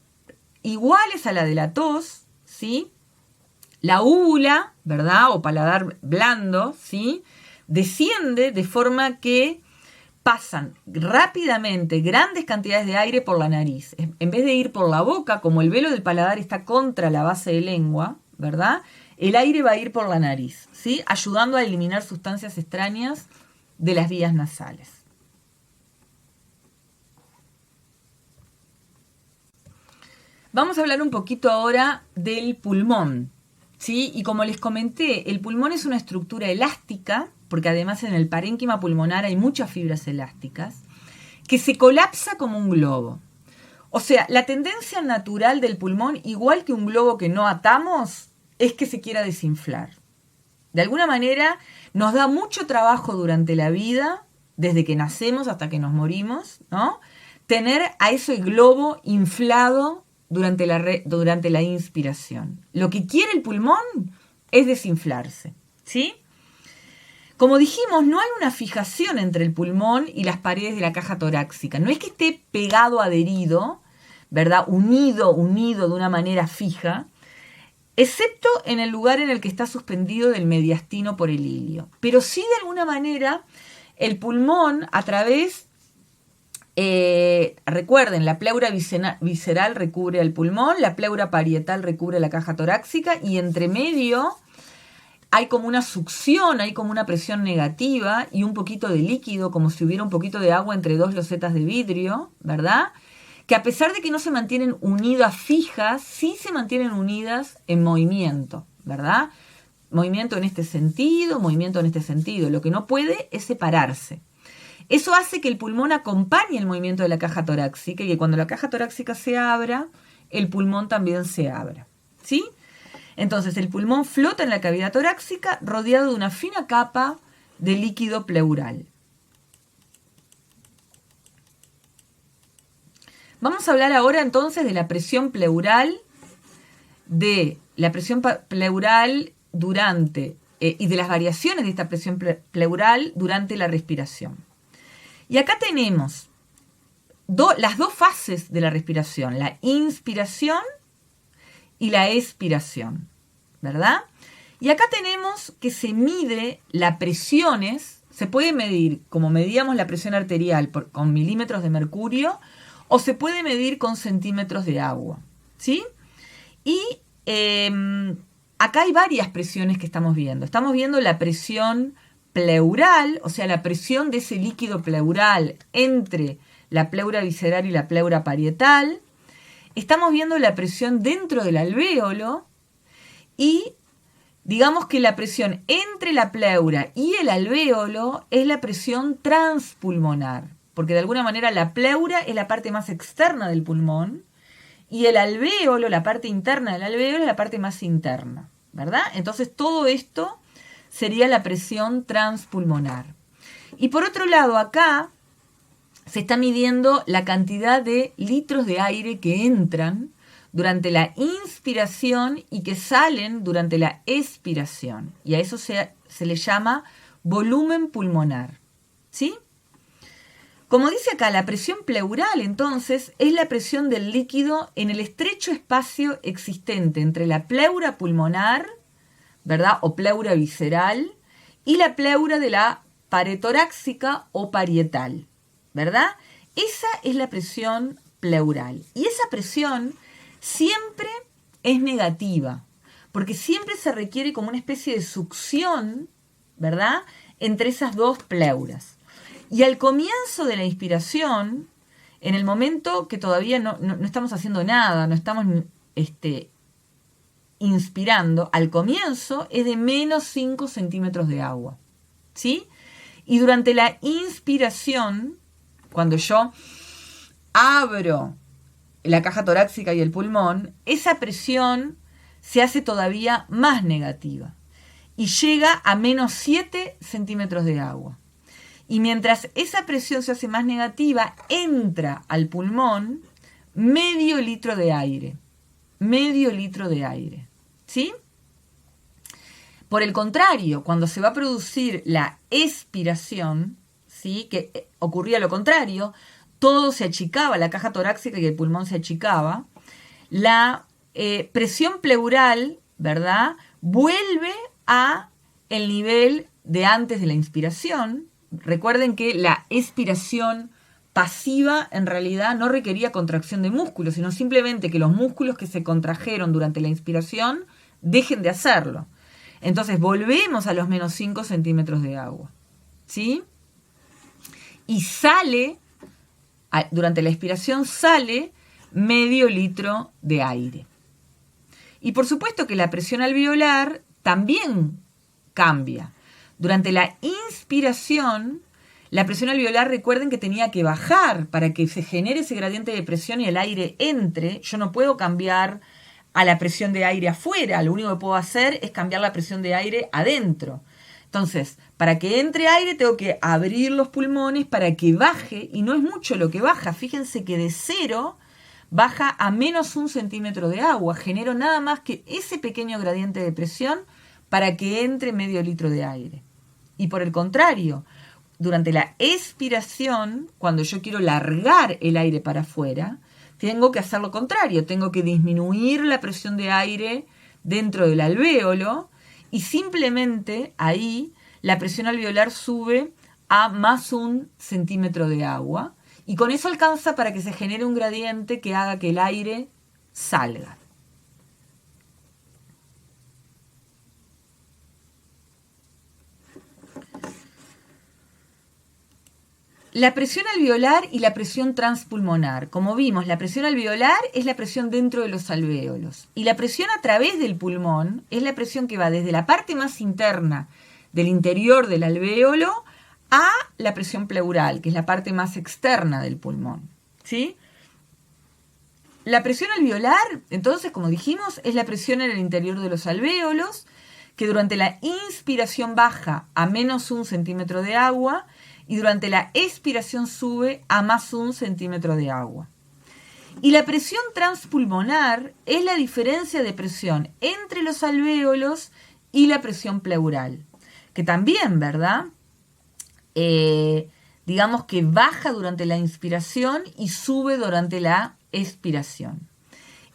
iguales a la de la tos, ¿sí? La úvula, ¿verdad? O paladar blando, ¿sí? Desciende de forma que pasan rápidamente grandes cantidades de aire por la nariz. En vez de ir por la boca, como el velo del paladar está contra la base de lengua, ¿verdad? El aire va a ir por la nariz, ¿sí? Ayudando a eliminar sustancias extrañas de las vías nasales. Vamos a hablar un poquito ahora del pulmón, ¿sí? Y como les comenté, el pulmón es una estructura elástica, porque además en el parénquima pulmonar hay muchas fibras elásticas, que se colapsa como un globo. O sea, la tendencia natural del pulmón, igual que un globo que no atamos, es que se quiera desinflar. De alguna manera nos da mucho trabajo durante la vida, desde que nacemos hasta que nos morimos, ¿no? Tener a ese globo inflado durante la inspiración. Lo que quiere el pulmón es desinflarse, ¿sí? Como dijimos, no hay una fijación entre el pulmón y las paredes de la caja torácica. No es que esté pegado, adherido, ¿verdad? Unido de una manera fija, excepto en el lugar en el que está suspendido del mediastino por el ilio. Pero sí, de alguna manera, el pulmón a través, recuerden, la pleura visceral recubre el pulmón, la pleura parietal recubre la caja torácica y entre medio hay como una succión, hay como una presión negativa y un poquito de líquido, como si hubiera un poquito de agua entre dos losetas de vidrio, ¿verdad? Que a pesar de que no se mantienen unidas fijas, sí se mantienen unidas en movimiento, ¿verdad? Movimiento en este sentido, movimiento en este sentido. Lo que no puede es separarse. Eso hace que el pulmón acompañe el movimiento de la caja torácica y que cuando la caja torácica se abra, el pulmón también se abra, ¿sí? Entonces el pulmón flota en la cavidad torácica rodeado de una fina capa de líquido pleural. Vamos a hablar ahora entonces de la presión pleural, durante y de las variaciones de esta presión pleural durante la respiración. Y acá tenemos las dos fases de la respiración, la inspiración y la expiración, ¿verdad? Y acá tenemos que se mide las presiones, se puede medir como medíamos la presión arterial con milímetros de mercurio, o se puede medir con centímetros de agua, ¿sí? Y acá hay varias presiones que estamos viendo. Estamos viendo la presión pleural, o sea, la presión de ese líquido pleural entre la pleura visceral y la pleura parietal. Estamos viendo la presión dentro del alvéolo y digamos que la presión entre la pleura y el alvéolo es la presión transpulmonar, porque de alguna manera la pleura es la parte más externa del pulmón y el alvéolo, la parte interna del alvéolo, es la parte más interna, ¿verdad? Entonces todo esto sería la presión transpulmonar. Y por otro lado, acá se está midiendo la cantidad de litros de aire que entran durante la inspiración y que salen durante la expiración. Y a eso se le llama volumen pulmonar, ¿sí? Como dice acá, la presión pleural, entonces, es la presión del líquido en el estrecho espacio existente entre la pleura pulmonar, ¿verdad? O pleura visceral, y la pleura de la pared torácica o parietal, ¿verdad? Esa es la presión pleural. Y esa presión siempre es negativa, porque siempre se requiere como una especie de succión, ¿verdad?, entre esas dos pleuras. Y al comienzo de la inspiración, en el momento que todavía no estamos haciendo nada, no estamos inspirando, al comienzo es de menos 5 centímetros de agua, ¿sí? Y durante la inspiración, cuando yo abro la caja torácica y el pulmón, esa presión se hace todavía más negativa y llega a menos 7 centímetros de agua. Y mientras esa presión se hace más negativa, entra al pulmón medio litro de aire. Medio litro de aire. ¿Sí? Por el contrario, cuando se va a producir la expiración, ¿sí?, que ocurría lo contrario, todo se achicaba, la caja torácica y el pulmón se achicaba, la presión pleural, ¿verdad?, vuelve a el nivel de antes de la inspiración. Recuerden que la expiración pasiva en realidad no requería contracción de músculos, sino simplemente que los músculos que se contrajeron durante la inspiración dejen de hacerlo. Entonces volvemos a los menos 5 centímetros de agua, ¿sí? Y sale, durante la expiración sale medio litro de aire. Y por supuesto que la presión alveolar también cambia. Durante la inspiración, la presión alveolar, recuerden que tenía que bajar para que se genere ese gradiente de presión y el aire entre. Yo no puedo cambiar a la presión de aire afuera, lo único que puedo hacer es cambiar la presión de aire adentro. Entonces, para que entre aire tengo que abrir los pulmones para que baje, y no es mucho lo que baja. Fíjense que de 0 baja a menos 1 centímetro de agua. Genero nada más que ese pequeño gradiente de presión para que entre medio litro de aire. Y por el contrario, durante la expiración, cuando yo quiero largar el aire para afuera, tengo que hacer lo contrario, tengo que disminuir la presión de aire dentro del alvéolo y simplemente ahí la presión alveolar sube a más 1 centímetro de agua y con eso alcanza para que se genere un gradiente que haga que el aire salga. La presión alveolar y la presión transpulmonar. Como vimos, la presión alveolar es la presión dentro de los alvéolos y la presión a través del pulmón es la presión que va desde la parte más interna del interior del alvéolo a la presión pleural, que es la parte más externa del pulmón. ¿Sí? La presión alveolar, entonces, como dijimos, es la presión en el interior de los alvéolos, que durante la inspiración baja a menos 1 centímetro de agua y durante la expiración sube a más 1 centímetro de agua. Y la presión transpulmonar es la diferencia de presión entre los alvéolos y la presión pleural, que también, ¿verdad? Digamos que baja durante la inspiración y sube durante la expiración.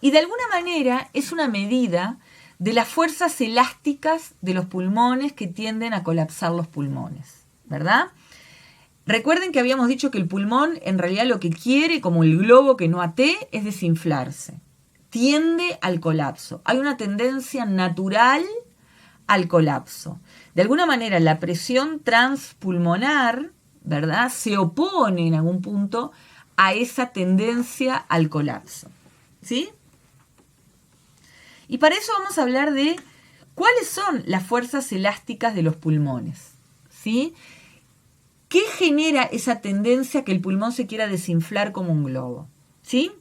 Y de alguna manera es una medida de las fuerzas elásticas de los pulmones que tienden a colapsar los pulmones, ¿verdad? Recuerden que habíamos dicho que el pulmón en realidad lo que quiere, como el globo que no até, es desinflarse. Tiende al colapso. Hay una tendencia natural al colapso. De alguna manera la presión transpulmonar, ¿verdad?, se opone en algún punto a esa tendencia al colapso. ¿Sí? Y para eso vamos a hablar de cuáles son las fuerzas elásticas de los pulmones. ¿Sí? ¿Qué genera esa tendencia que el pulmón se quiera desinflar como un globo? ¿Sí?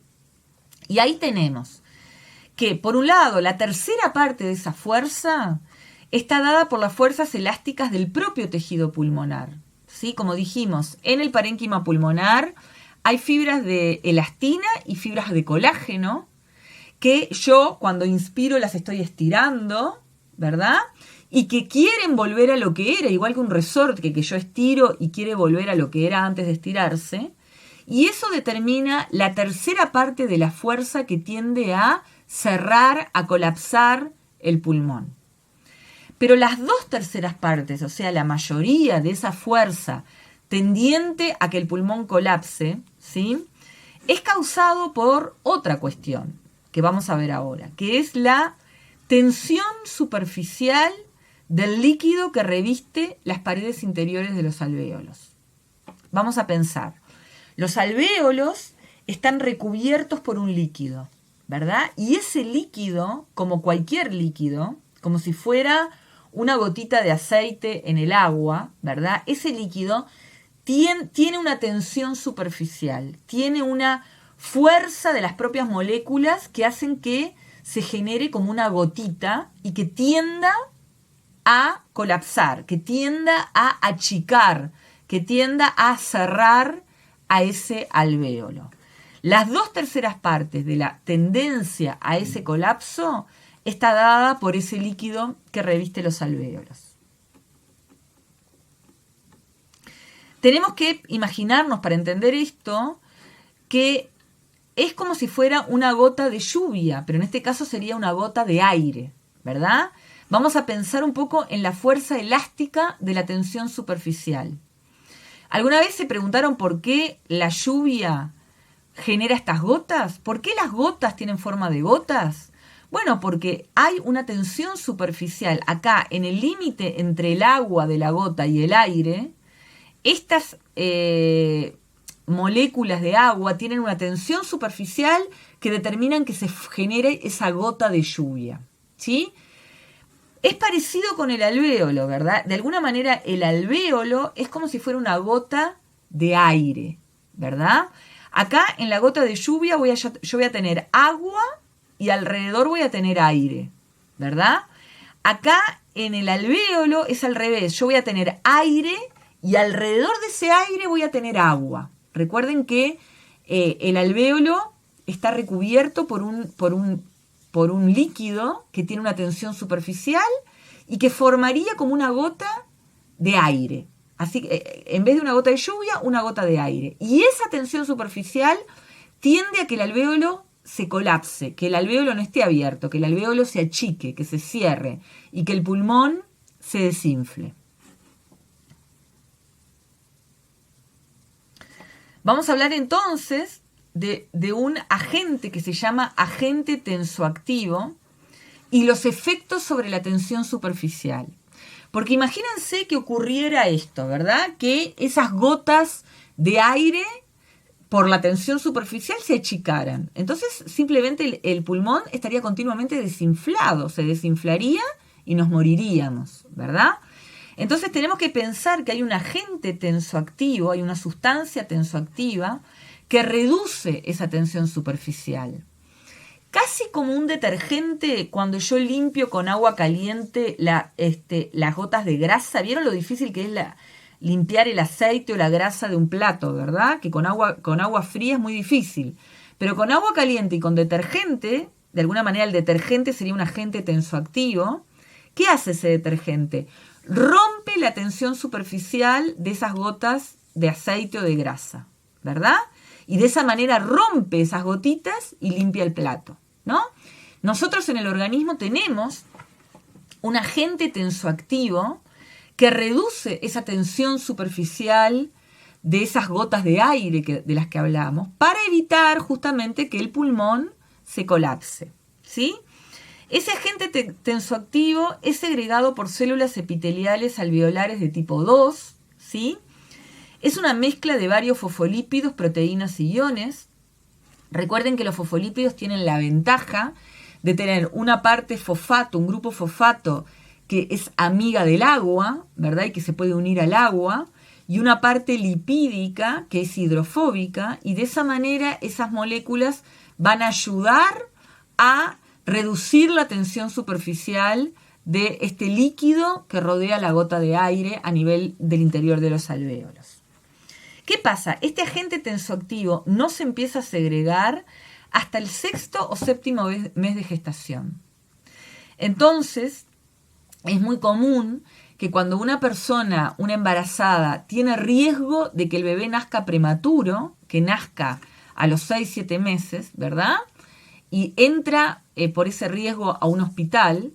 Y ahí tenemos que, por un lado, la tercera parte de esa fuerza está dada por las fuerzas elásticas del propio tejido pulmonar. ¿Sí? Como dijimos, en el parénquima pulmonar hay fibras de elastina y fibras de colágeno que yo cuando inspiro las estoy estirando, ¿verdad? Y que quieren volver a lo que era, igual que un resorte que yo estiro y quiere volver a lo que era antes de estirarse. Y eso determina la tercera parte de la fuerza que tiende a cerrar, a colapsar el pulmón. Pero las 2 terceras partes, o sea, la mayoría de esa fuerza tendiente a que el pulmón colapse, ¿sí?, es causado por otra cuestión que vamos a ver ahora, que es la tensión superficial del líquido que reviste las paredes interiores de los alvéolos. Vamos a pensar, los alvéolos están recubiertos por un líquido, ¿verdad? Y ese líquido, como cualquier líquido, como si fuera una gotita de aceite en el agua, ¿verdad? Ese líquido tiene una tensión superficial, tiene una fuerza de las propias moléculas que hacen que se genere como una gotita y que tienda a colapsar, que tienda a achicar, que tienda a cerrar a ese alvéolo. Las 2 terceras partes de la tendencia a ese colapso está dada por ese líquido que reviste los alvéolos. Tenemos que imaginarnos, para entender esto, que es como si fuera una gota de lluvia, pero en este caso sería una gota de aire, ¿verdad? Vamos a pensar un poco en la fuerza elástica de la tensión superficial. ¿Alguna vez se preguntaron por qué la lluvia genera estas gotas? ¿Por qué las gotas tienen forma de gotas? Bueno, porque hay una tensión superficial acá en el límite entre el agua de la gota y el aire. Estas moléculas de agua tienen una tensión superficial que determinan que se genere esa gota de lluvia, ¿sí? Es parecido con el alvéolo, ¿verdad? De alguna manera el alvéolo es como si fuera una gota de aire, ¿verdad? Acá en la gota de lluvia yo voy a tener agua y alrededor voy a tener aire, ¿verdad? Acá en el alvéolo es al revés, yo voy a tener aire y alrededor de ese aire voy a tener agua. Recuerden que el alvéolo está recubierto por un líquido que tiene una tensión superficial y que formaría como una gota de aire. Así que en vez de una gota de lluvia, una gota de aire. Y esa tensión superficial tiende a que el alvéolo se colapse, que el alvéolo no esté abierto, que el alvéolo se achique, que se cierre y que el pulmón se desinfle. Vamos a hablar entonces de un agente que se llama agente tensoactivo y los efectos sobre la tensión superficial. Porque imagínense que ocurriera esto, ¿verdad? Que esas gotas de aire por la tensión superficial se achicaran. Entonces simplemente el pulmón estaría continuamente desinflado, se desinflaría y nos moriríamos, ¿verdad? Entonces tenemos que pensar que hay un agente tensoactivo, hay una sustancia tensoactiva que reduce esa tensión superficial. Casi como un detergente cuando yo limpio con agua caliente las gotas de grasa. ¿Vieron lo difícil que es limpiar el aceite o la grasa de un plato, verdad? Que con agua fría es muy difícil. Pero con agua caliente y con detergente, de alguna manera el detergente sería un agente tensoactivo. ¿Qué hace ese detergente? Rompe la tensión superficial de esas gotas de aceite o de grasa, ¿verdad? Y de esa manera rompe esas gotitas y limpia el plato, ¿no? Nosotros en el organismo tenemos un agente tensoactivo que reduce esa tensión superficial de esas gotas de aire de las que hablamos para evitar justamente que el pulmón se colapse, ¿sí? Ese agente tensoactivo es segregado por células epiteliales alveolares de tipo 2, ¿sí? Es una mezcla de varios fosfolípidos, proteínas y iones. Recuerden que los fosfolípidos tienen la ventaja de tener una parte fosfato, un grupo fosfato que es amiga del agua, ¿verdad? Y que se puede unir al agua, y una parte lipídica que es hidrofóbica, y de esa manera esas moléculas van a ayudar a reducir la tensión superficial de este líquido que rodea la gota de aire a nivel del interior de los alvéolos. ¿Qué pasa? Este agente tensoactivo no se empieza a segregar hasta el 6º o 7º mes de gestación. Entonces, es muy común que cuando una persona, una embarazada, tiene riesgo de que el bebé nazca prematuro, que nazca a los 6-7 meses, ¿verdad? Y entra por ese riesgo a un hospital,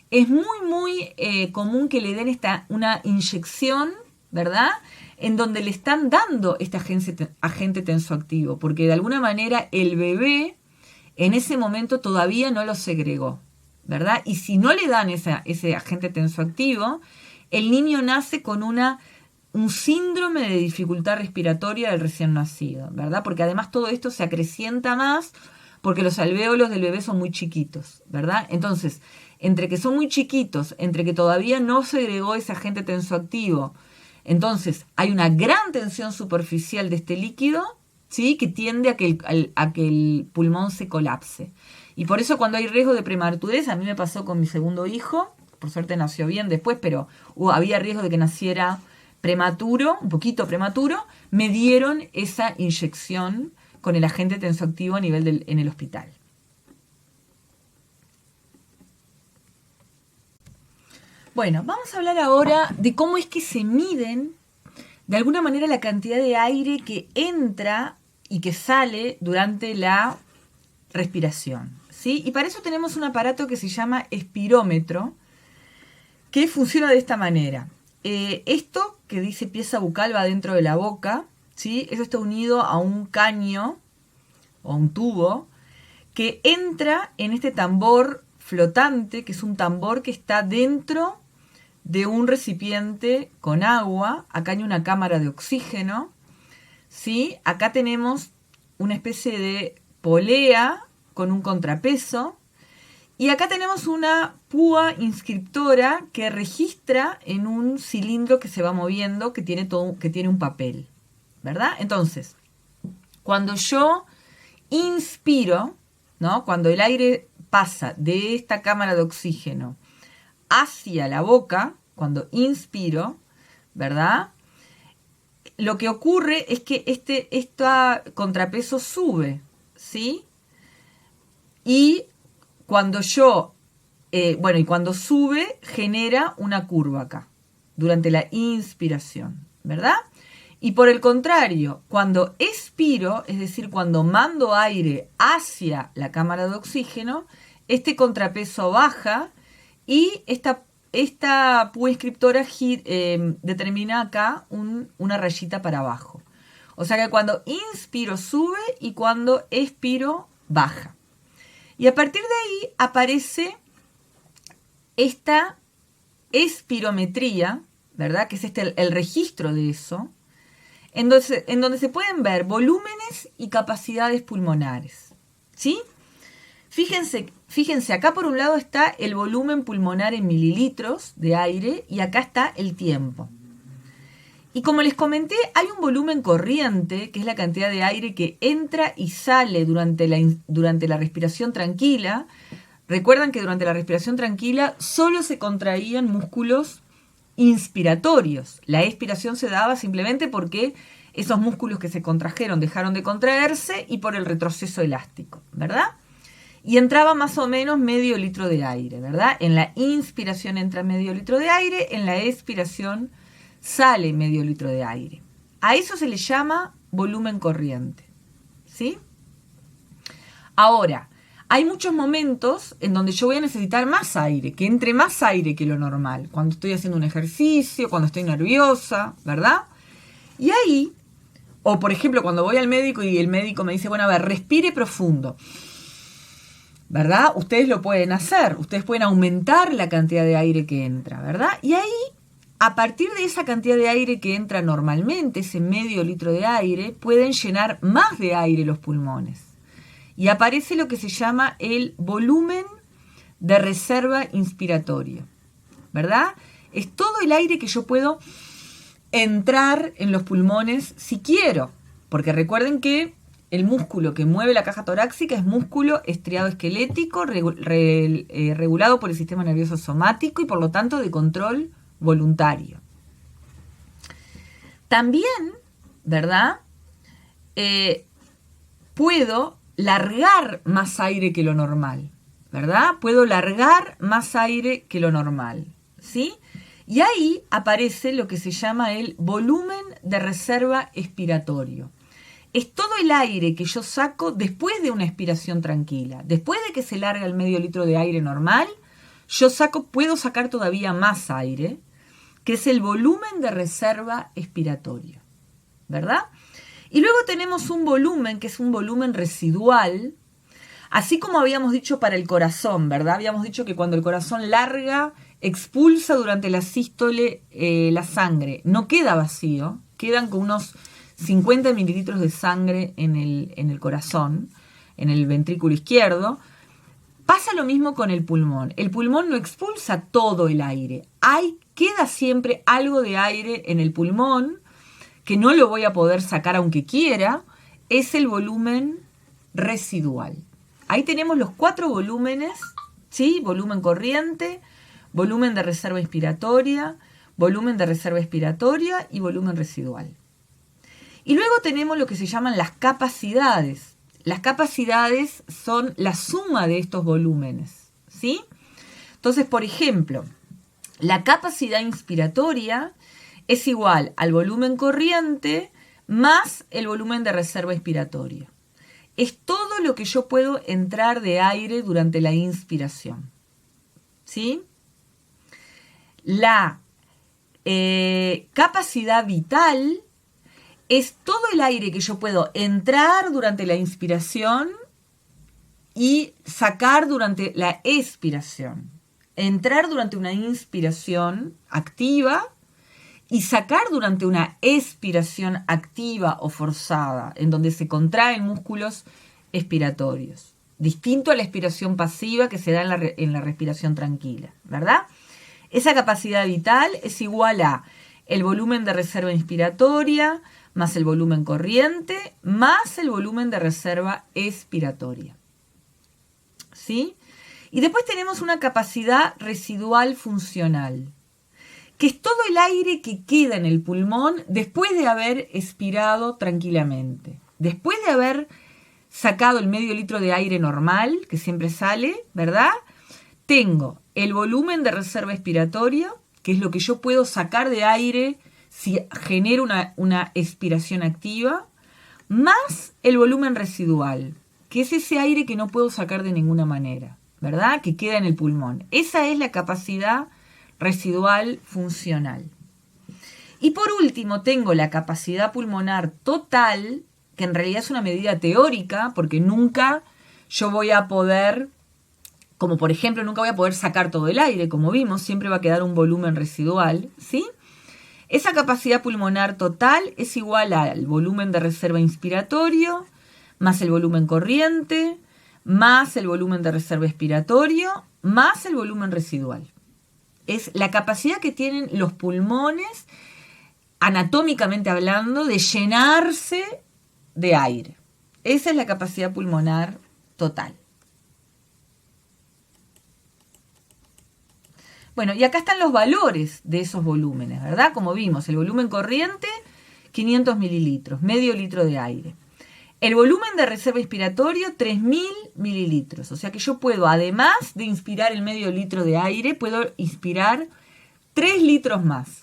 es muy común que le den una inyección, ¿verdad? En donde le están dando este agente tensoactivo, porque de alguna manera el bebé en ese momento todavía no lo segregó, ¿verdad? Y si no le dan ese agente tensoactivo, el niño nace con un síndrome de dificultad respiratoria del recién nacido, ¿verdad? Porque además todo esto se acrecienta más porque los alvéolos del bebé son muy chiquitos, ¿verdad? Entonces, entre que son muy chiquitos, entre que todavía no segregó ese agente tensoactivo, entonces hay una gran tensión superficial de este líquido, ¿sí? Que tiende a que el pulmón se colapse. Y por eso cuando hay riesgo de prematurez, a mí me pasó con mi segundo hijo, por suerte nació bien después, pero había riesgo de que naciera prematuro, un poquito prematuro, me dieron esa inyección con el agente tensoactivo a nivel en el hospital. Bueno, vamos a hablar ahora de cómo es que se miden de alguna manera la cantidad de aire que entra y que sale durante la respiración, ¿sí? Y para eso tenemos un aparato que se llama espirómetro, que funciona de esta manera. Esto que dice pieza bucal va dentro de la boca, ¿sí? Eso está unido a un caño o un tubo que entra en este tambor flotante, que es un tambor que está dentro de un recipiente con agua. Acá hay una cámara de oxígeno, ¿sí? Acá tenemos una especie de polea con un contrapeso. Y acá tenemos una púa inscriptora que registra en un cilindro que se va moviendo, que tiene un papel, ¿verdad? Entonces, cuando yo inspiro, ¿no? Cuando el aire pasa de esta cámara de oxígeno hacia la boca, cuando inspiro, ¿verdad? Lo que ocurre es que este contrapeso sube, ¿sí? Y cuando cuando sube, genera una curva acá, durante la inspiración, ¿verdad? Y por el contrario, cuando expiro, es decir, cuando mando aire hacia la cámara de oxígeno, este contrapeso baja y esta púa inscriptora determina acá una rayita para abajo. O sea que cuando inspiro sube y cuando expiro baja. Y a partir de ahí aparece esta espirometría, ¿verdad? Que es el registro de eso, en donde se pueden ver volúmenes y capacidades pulmonares, ¿sí? Fíjense, acá por un lado está el volumen pulmonar en mililitros de aire y acá está el tiempo. Y como les comenté, hay un volumen corriente, que es la cantidad de aire que entra y sale durante la respiración tranquila. Recuerdan que durante la respiración tranquila solo se contraían músculos inspiratorios. La expiración se daba simplemente porque esos músculos que se contrajeron dejaron de contraerse y por el retroceso elástico, ¿verdad? Y entraba más o menos medio litro de aire, ¿verdad? En la inspiración entra medio litro de aire, en la expiración sale medio litro de aire. A eso se le llama volumen corriente, ¿sí? Ahora, hay muchos momentos en donde yo voy a necesitar más aire, que entre más aire que lo normal, cuando estoy haciendo un ejercicio, cuando estoy nerviosa, ¿verdad? Y ahí, o por ejemplo, cuando voy al médico y el médico me dice, bueno, a ver, respire profundo, ¿verdad? Ustedes lo pueden hacer, ustedes pueden aumentar la cantidad de aire que entra, ¿verdad? Y ahí, a partir de esa cantidad de aire que entra normalmente, ese medio litro de aire, pueden llenar más de aire los pulmones. Y aparece lo que se llama el volumen de reserva inspiratorio, ¿verdad? Es todo el aire que yo puedo entrar en los pulmones si quiero, porque recuerden que el músculo que mueve la caja torácica es músculo estriado esquelético regulado por el sistema nervioso somático y por lo tanto de control voluntario. También, ¿verdad? Puedo largar más aire que lo normal, ¿verdad? Puedo largar más aire que lo normal, ¿sí? Y ahí aparece lo que se llama el volumen de reserva expiratorio. Es todo el aire que yo saco después de una expiración tranquila. Después de que se larga el medio litro de aire normal, puedo sacar todavía más aire, que es el volumen de reserva expiratorio, ¿verdad? Y luego tenemos un volumen que es un volumen residual, así como habíamos dicho para el corazón, ¿verdad? Habíamos dicho que cuando el corazón larga, expulsa durante la sístole la sangre, no queda vacío, quedan con unos 50 mililitros de sangre en el corazón, en el ventrículo izquierdo. Pasa lo mismo con el pulmón. El pulmón no expulsa todo el aire. Queda siempre algo de aire en el pulmón que no lo voy a poder sacar aunque quiera. Es el volumen residual. Ahí tenemos los 4 volúmenes, ¿sí? Volumen corriente, volumen de reserva inspiratoria, volumen de reserva expiratoria y volumen residual. Y luego tenemos lo que se llaman las capacidades. Las capacidades son la suma de estos volúmenes, ¿sí? Entonces, por ejemplo, la capacidad inspiratoria es igual al volumen corriente más el volumen de reserva expiratoria. Es todo lo que yo puedo entrar de aire durante la inspiración, ¿sí? La capacidad vital es todo el aire que yo puedo entrar durante la inspiración y sacar durante la expiración. Entrar durante una inspiración activa y sacar durante una expiración activa o forzada, en donde se contraen músculos expiratorios. Distinto a la expiración pasiva que se da en la respiración tranquila, ¿verdad? Esa capacidad vital es igual a el volumen de reserva inspiratoria más el volumen corriente, más el volumen de reserva expiratoria, ¿sí? Y después tenemos una capacidad residual funcional, que es todo el aire que queda en el pulmón después de haber expirado tranquilamente. Después de haber sacado el medio litro de aire normal, que siempre sale, ¿verdad? Tengo el volumen de reserva expiratoria, que es lo que yo puedo sacar de aire si genero una expiración activa, más el volumen residual, que es ese aire que no puedo sacar de ninguna manera, ¿verdad? Que queda en el pulmón. Esa es la capacidad residual funcional. Y por último tengo la capacidad pulmonar total, que en realidad es una medida teórica, porque nunca yo voy a poder, como por ejemplo, nunca voy a poder sacar todo el aire, como vimos, siempre va a quedar un volumen residual, ¿sí? Esa capacidad pulmonar total es igual al volumen de reserva inspiratorio, más el volumen corriente, más el volumen de reserva expiratorio, más el volumen residual. Es la capacidad que tienen los pulmones, anatómicamente hablando, de llenarse de aire. Esa es la capacidad pulmonar total. Bueno, y acá están los valores de esos volúmenes, ¿verdad? Como vimos, el volumen corriente, 500 mililitros, medio litro de aire. El volumen de reserva inspiratorio, 3000 mililitros. O sea que yo puedo, además de inspirar el medio litro de aire, puedo inspirar 3 litros más.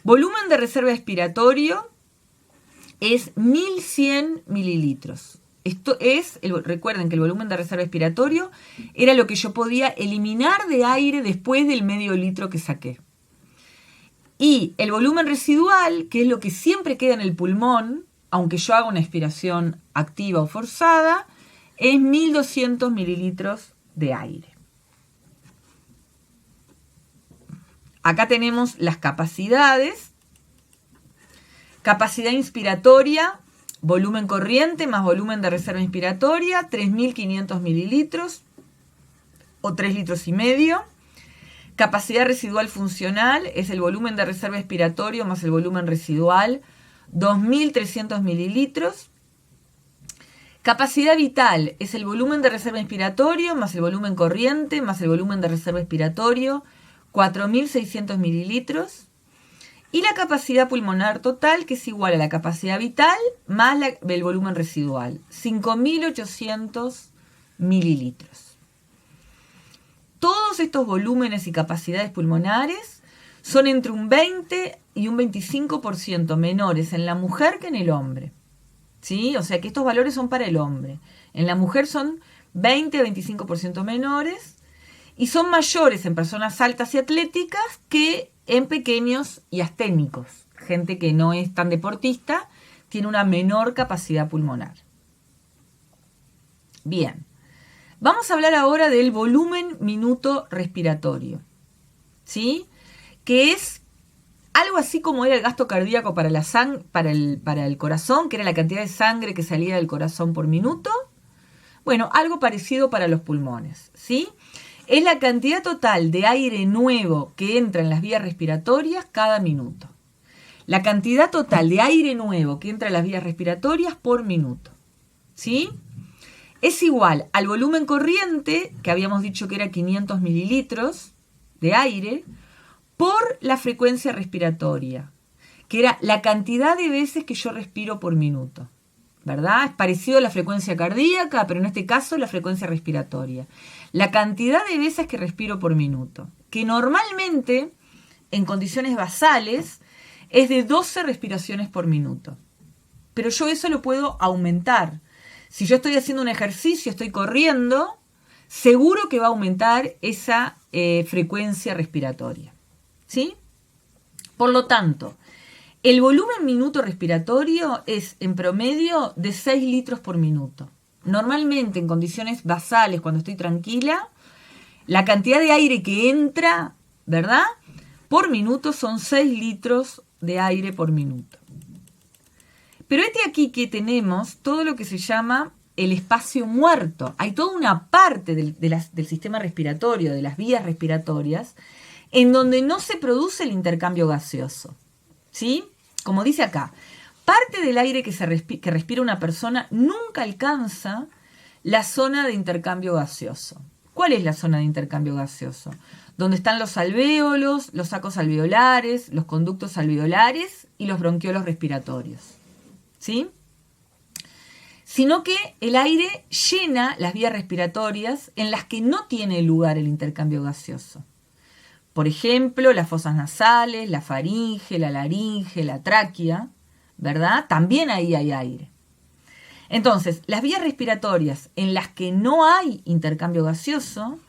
Volumen de reserva expiratorio es 1100 mililitros. Esto es, recuerden que el volumen de reserva expiratorio era lo que yo podía eliminar de aire después del medio litro que saqué. Y el volumen residual, que es lo que siempre queda en el pulmón, aunque yo haga una expiración activa o forzada, es 1200 mililitros de aire. Acá tenemos las capacidades. Capacidad inspiratoria, volumen corriente más volumen de reserva inspiratoria, 3.500 mililitros o 3 litros y medio. Capacidad residual funcional es el volumen de reserva expiratorio más el volumen residual, 2.300 mililitros. Capacidad vital es el volumen de reserva inspiratorio más el volumen corriente más el volumen de reserva expiratorio, 4.600 mililitros. Y la capacidad pulmonar total, que es igual a la capacidad vital más el volumen residual, 5.800 mililitros. Todos estos volúmenes y capacidades pulmonares son entre un 20 y un 25% menores en la mujer que en el hombre. ¿Sí? O sea que estos valores son para el hombre. En la mujer son 20 a 25% menores y son mayores en personas altas y atléticas que en pequeños y asténicos. Gente que no es tan deportista tiene una menor capacidad pulmonar. Bien, vamos a hablar ahora del volumen minuto respiratorio, ¿sí? Que es algo así como era el gasto cardíaco para el corazón, que era la cantidad de sangre que salía del corazón por minuto. Bueno, algo parecido para los pulmones, ¿sí? Es la cantidad total de aire nuevo que entra en las vías respiratorias cada minuto. La cantidad total de aire nuevo que entra en las vías respiratorias por minuto, ¿sí? Es igual al volumen corriente, que habíamos dicho que era 500 mililitros de aire, por la frecuencia respiratoria, que era la cantidad de veces que yo respiro por minuto, ¿verdad? Es parecido a la frecuencia cardíaca, pero en este caso la frecuencia respiratoria. La cantidad de veces que respiro por minuto, que normalmente en condiciones basales es de 12 respiraciones por minuto. Pero yo eso lo puedo aumentar. Si yo estoy haciendo un ejercicio, estoy corriendo, seguro que va a aumentar esa frecuencia respiratoria, ¿sí? Por lo tanto, el volumen minuto respiratorio es en promedio de 6 litros por minuto. Normalmente en condiciones basales, cuando estoy tranquila, la cantidad de aire que entra, ¿verdad?, por minuto son 6 litros de aire por minuto. Pero aquí que tenemos todo lo que se llama el espacio muerto. Hay toda una parte del sistema respiratorio, de las vías respiratorias, en donde no se produce el intercambio gaseoso, ¿sí? Como dice acá, parte del aire que respira una persona nunca alcanza la zona de intercambio gaseoso. ¿Cuál es la zona de intercambio gaseoso? Donde están los alvéolos, los sacos alveolares, los conductos alveolares y los bronquiolos respiratorios, ¿sí? Sino que el aire llena las vías respiratorias en las que no tiene lugar el intercambio gaseoso. Por ejemplo, las fosas nasales, la faringe, la laringe, la tráquea, ¿verdad? También ahí hay aire. Entonces, las vías respiratorias en las que no hay intercambio gaseoso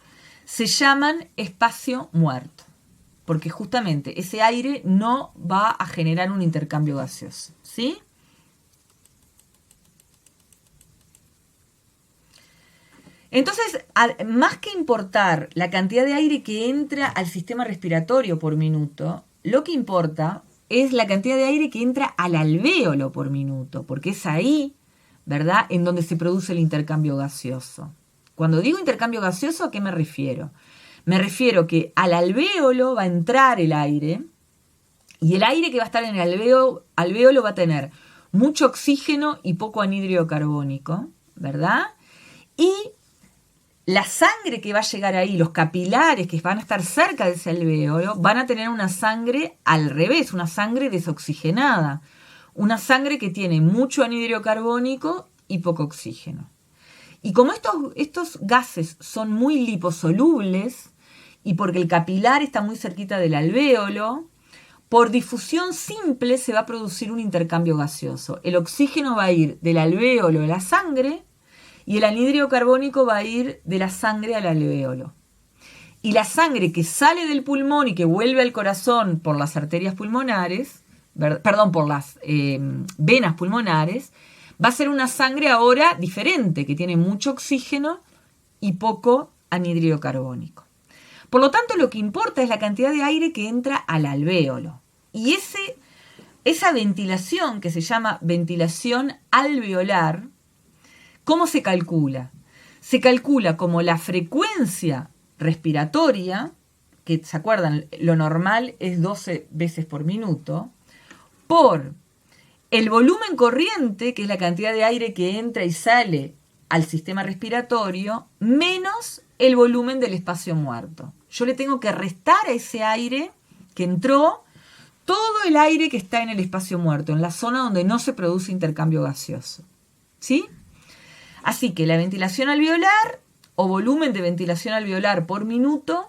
se llaman espacio muerto, porque justamente ese aire no va a generar un intercambio gaseoso, ¿sí? Entonces, más que importar la cantidad de aire que entra al sistema respiratorio por minuto, lo que importa es la cantidad de aire que entra al alvéolo por minuto, porque es ahí, ¿verdad?, en donde se produce el intercambio gaseoso. Cuando digo intercambio gaseoso, ¿a qué me refiero? Me refiero que al alvéolo va a entrar el aire, y el aire que va a estar en el alvéolo va a tener mucho oxígeno y poco anhídrido carbónico, ¿verdad? Y la sangre que va a llegar ahí, los capilares que van a estar cerca de ese alvéolo, van a tener una sangre al revés, una sangre desoxigenada, una sangre que tiene mucho anhídrido carbónico y poco oxígeno. Y como estos gases son muy liposolubles, y porque el capilar está muy cerquita del alvéolo, por difusión simple se va a producir un intercambio gaseoso. El oxígeno va a ir del alvéolo a la sangre, y el anhídrido carbónico va a ir de la sangre al alvéolo. Y la sangre que sale del pulmón y que vuelve al corazón por las arterias pulmonares, por las venas pulmonares, va a ser una sangre ahora diferente, que tiene mucho oxígeno y poco anhídrido carbónico. Por lo tanto, lo que importa es la cantidad de aire que entra al alvéolo. Y esa ventilación, que se llama ventilación alveolar, ¿cómo se calcula? Se calcula como la frecuencia respiratoria, que se acuerdan, lo normal es 12 veces por minuto, por el volumen corriente, que es la cantidad de aire que entra y sale al sistema respiratorio, menos el volumen del espacio muerto. Yo le tengo que restar a ese aire que entró todo el aire que está en el espacio muerto, en la zona donde no se produce intercambio gaseoso. ¿Sí? Así que la ventilación alveolar o volumen de ventilación alveolar por minuto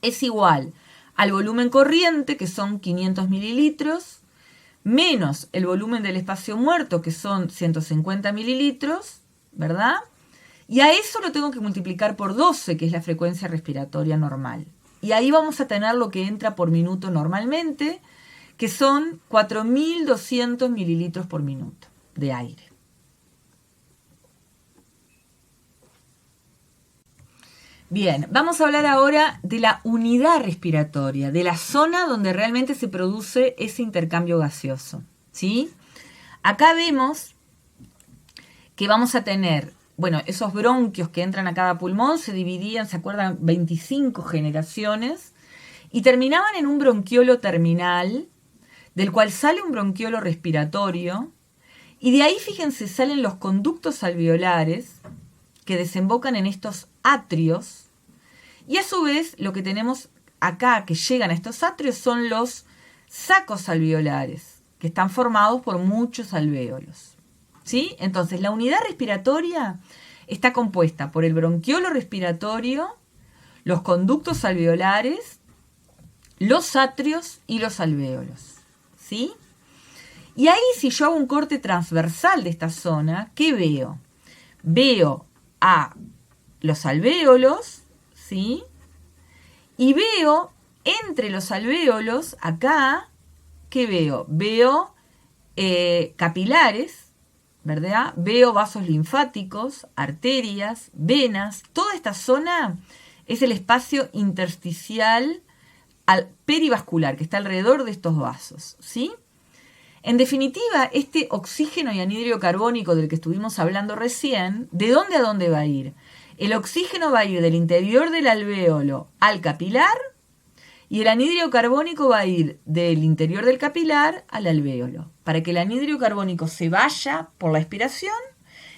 es igual al volumen corriente, que son 500 mililitros, menos el volumen del espacio muerto, que son 150 mililitros, ¿verdad? Y a eso lo tengo que multiplicar por 12, que es la frecuencia respiratoria normal. Y ahí vamos a tener lo que entra por minuto normalmente, que son 4.200 mililitros por minuto de aire. Bien, vamos a hablar ahora de la unidad respiratoria, de la zona donde realmente se produce ese intercambio gaseoso, ¿sí? Acá vemos que vamos a tener, esos bronquios que entran a cada pulmón se dividían, ¿se acuerdan? 25 generaciones y terminaban en un bronquiolo terminal, del cual sale un bronquiolo respiratorio, y de ahí, fíjense, salen los conductos alveolares que desembocan en estos atrios. Y a su vez, lo que tenemos acá que llegan a estos atrios son los sacos alveolares, que están formados por muchos alvéolos. ¿Sí? Entonces, la unidad respiratoria está compuesta por el bronquiolo respiratorio, los conductos alveolares, los atrios y los alvéolos. ¿Sí? Y ahí, si yo hago un corte transversal de esta zona, ¿qué veo? Veo a los alvéolos, ¿sí? Y veo entre los alvéolos, acá, ¿qué veo? Veo capilares, ¿verdad? Veo vasos linfáticos, arterias, venas. Toda esta zona es el espacio intersticial perivascular que está alrededor de estos vasos, ¿sí? En definitiva, este oxígeno y anhídrido carbónico del que estuvimos hablando recién, ¿de dónde a dónde va a ir? El oxígeno va a ir del interior del alvéolo al capilar y el anhídrido carbónico va a ir del interior del capilar al alvéolo, para que el anhídrido carbónico se vaya por la expiración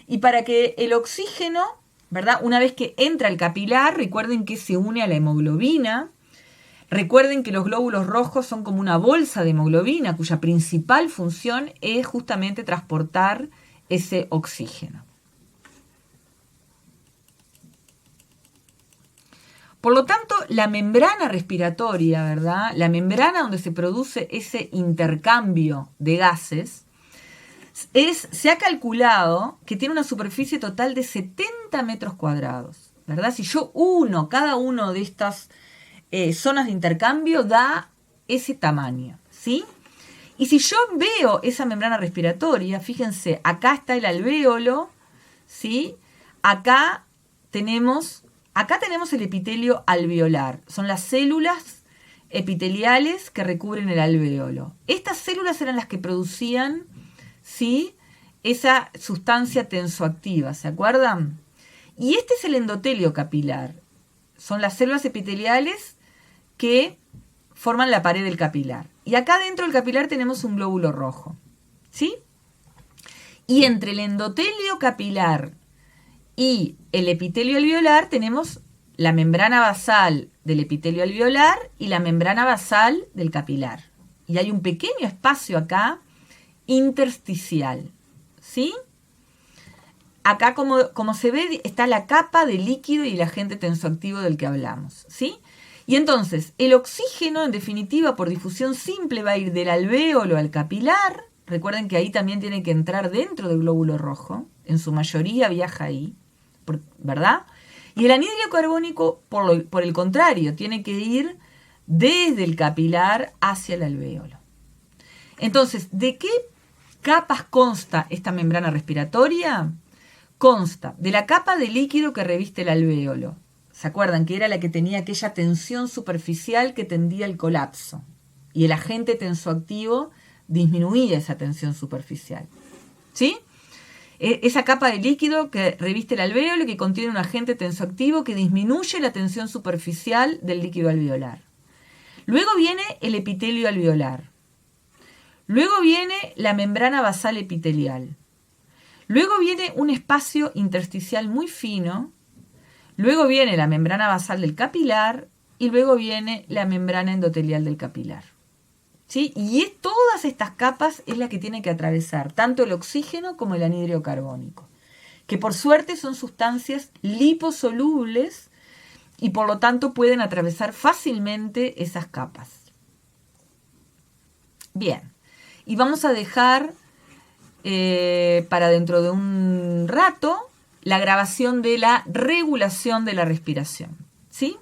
y para que el oxígeno, ¿verdad? Una vez que entra al capilar, recuerden que se une a la hemoglobina. Recuerden que los glóbulos rojos son como una bolsa de hemoglobina cuya principal función es justamente transportar ese oxígeno. Por lo tanto, la membrana respiratoria, ¿verdad? La membrana donde se produce ese intercambio de gases, se ha calculado que tiene una superficie total de 70 metros cuadrados, ¿verdad? Si yo uno cada uno de estas zonas de intercambio da ese tamaño, ¿sí? Y si yo veo esa membrana respiratoria, fíjense, acá está el alvéolo, ¿sí? Acá tenemos el epitelio alveolar. Son las células epiteliales que recubren el alvéolo. Estas células eran las que producían, ¿sí?, esa sustancia tensoactiva, ¿se acuerdan? Y este es el endotelio capilar. Son las células epiteliales que forman la pared del capilar. Y acá dentro del capilar tenemos un glóbulo rojo, ¿sí? Y entre el endotelio capilar y el epitelio alveolar tenemos la membrana basal del epitelio alveolar y la membrana basal del capilar. Y hay un pequeño espacio acá intersticial, ¿sí? Acá, como se ve, está la capa de líquido y el agente tensoactivo del que hablamos, ¿sí? Y entonces, el oxígeno, en definitiva, por difusión simple, va a ir del alvéolo al capilar. Recuerden que ahí también tiene que entrar dentro del glóbulo rojo. En su mayoría viaja ahí, ¿verdad? Y el anhídrido carbónico, por el contrario, tiene que ir desde el capilar hacia el alvéolo. Entonces, ¿de qué capas consta esta membrana respiratoria? Consta de la capa de líquido que reviste el alvéolo. ¿Se acuerdan? Que era la que tenía aquella tensión superficial que tendía al colapso. Y el agente tensoactivo disminuía esa tensión superficial. ¿Sí? Esa capa de líquido que reviste el alvéolo y que contiene un agente tensoactivo que disminuye la tensión superficial del líquido alveolar. Luego viene el epitelio alveolar. Luego viene la membrana basal epitelial. Luego viene un espacio intersticial muy fino. Luego viene la membrana basal del capilar y luego viene la membrana endotelial del capilar. ¿Sí? Y todas estas capas es la que tiene que atravesar tanto el oxígeno como el anhídrido carbónico, que por suerte son sustancias liposolubles y por lo tanto pueden atravesar fácilmente esas capas. Bien, y vamos a dejar para dentro de un rato la grabación de la regulación de la respiración, ¿sí?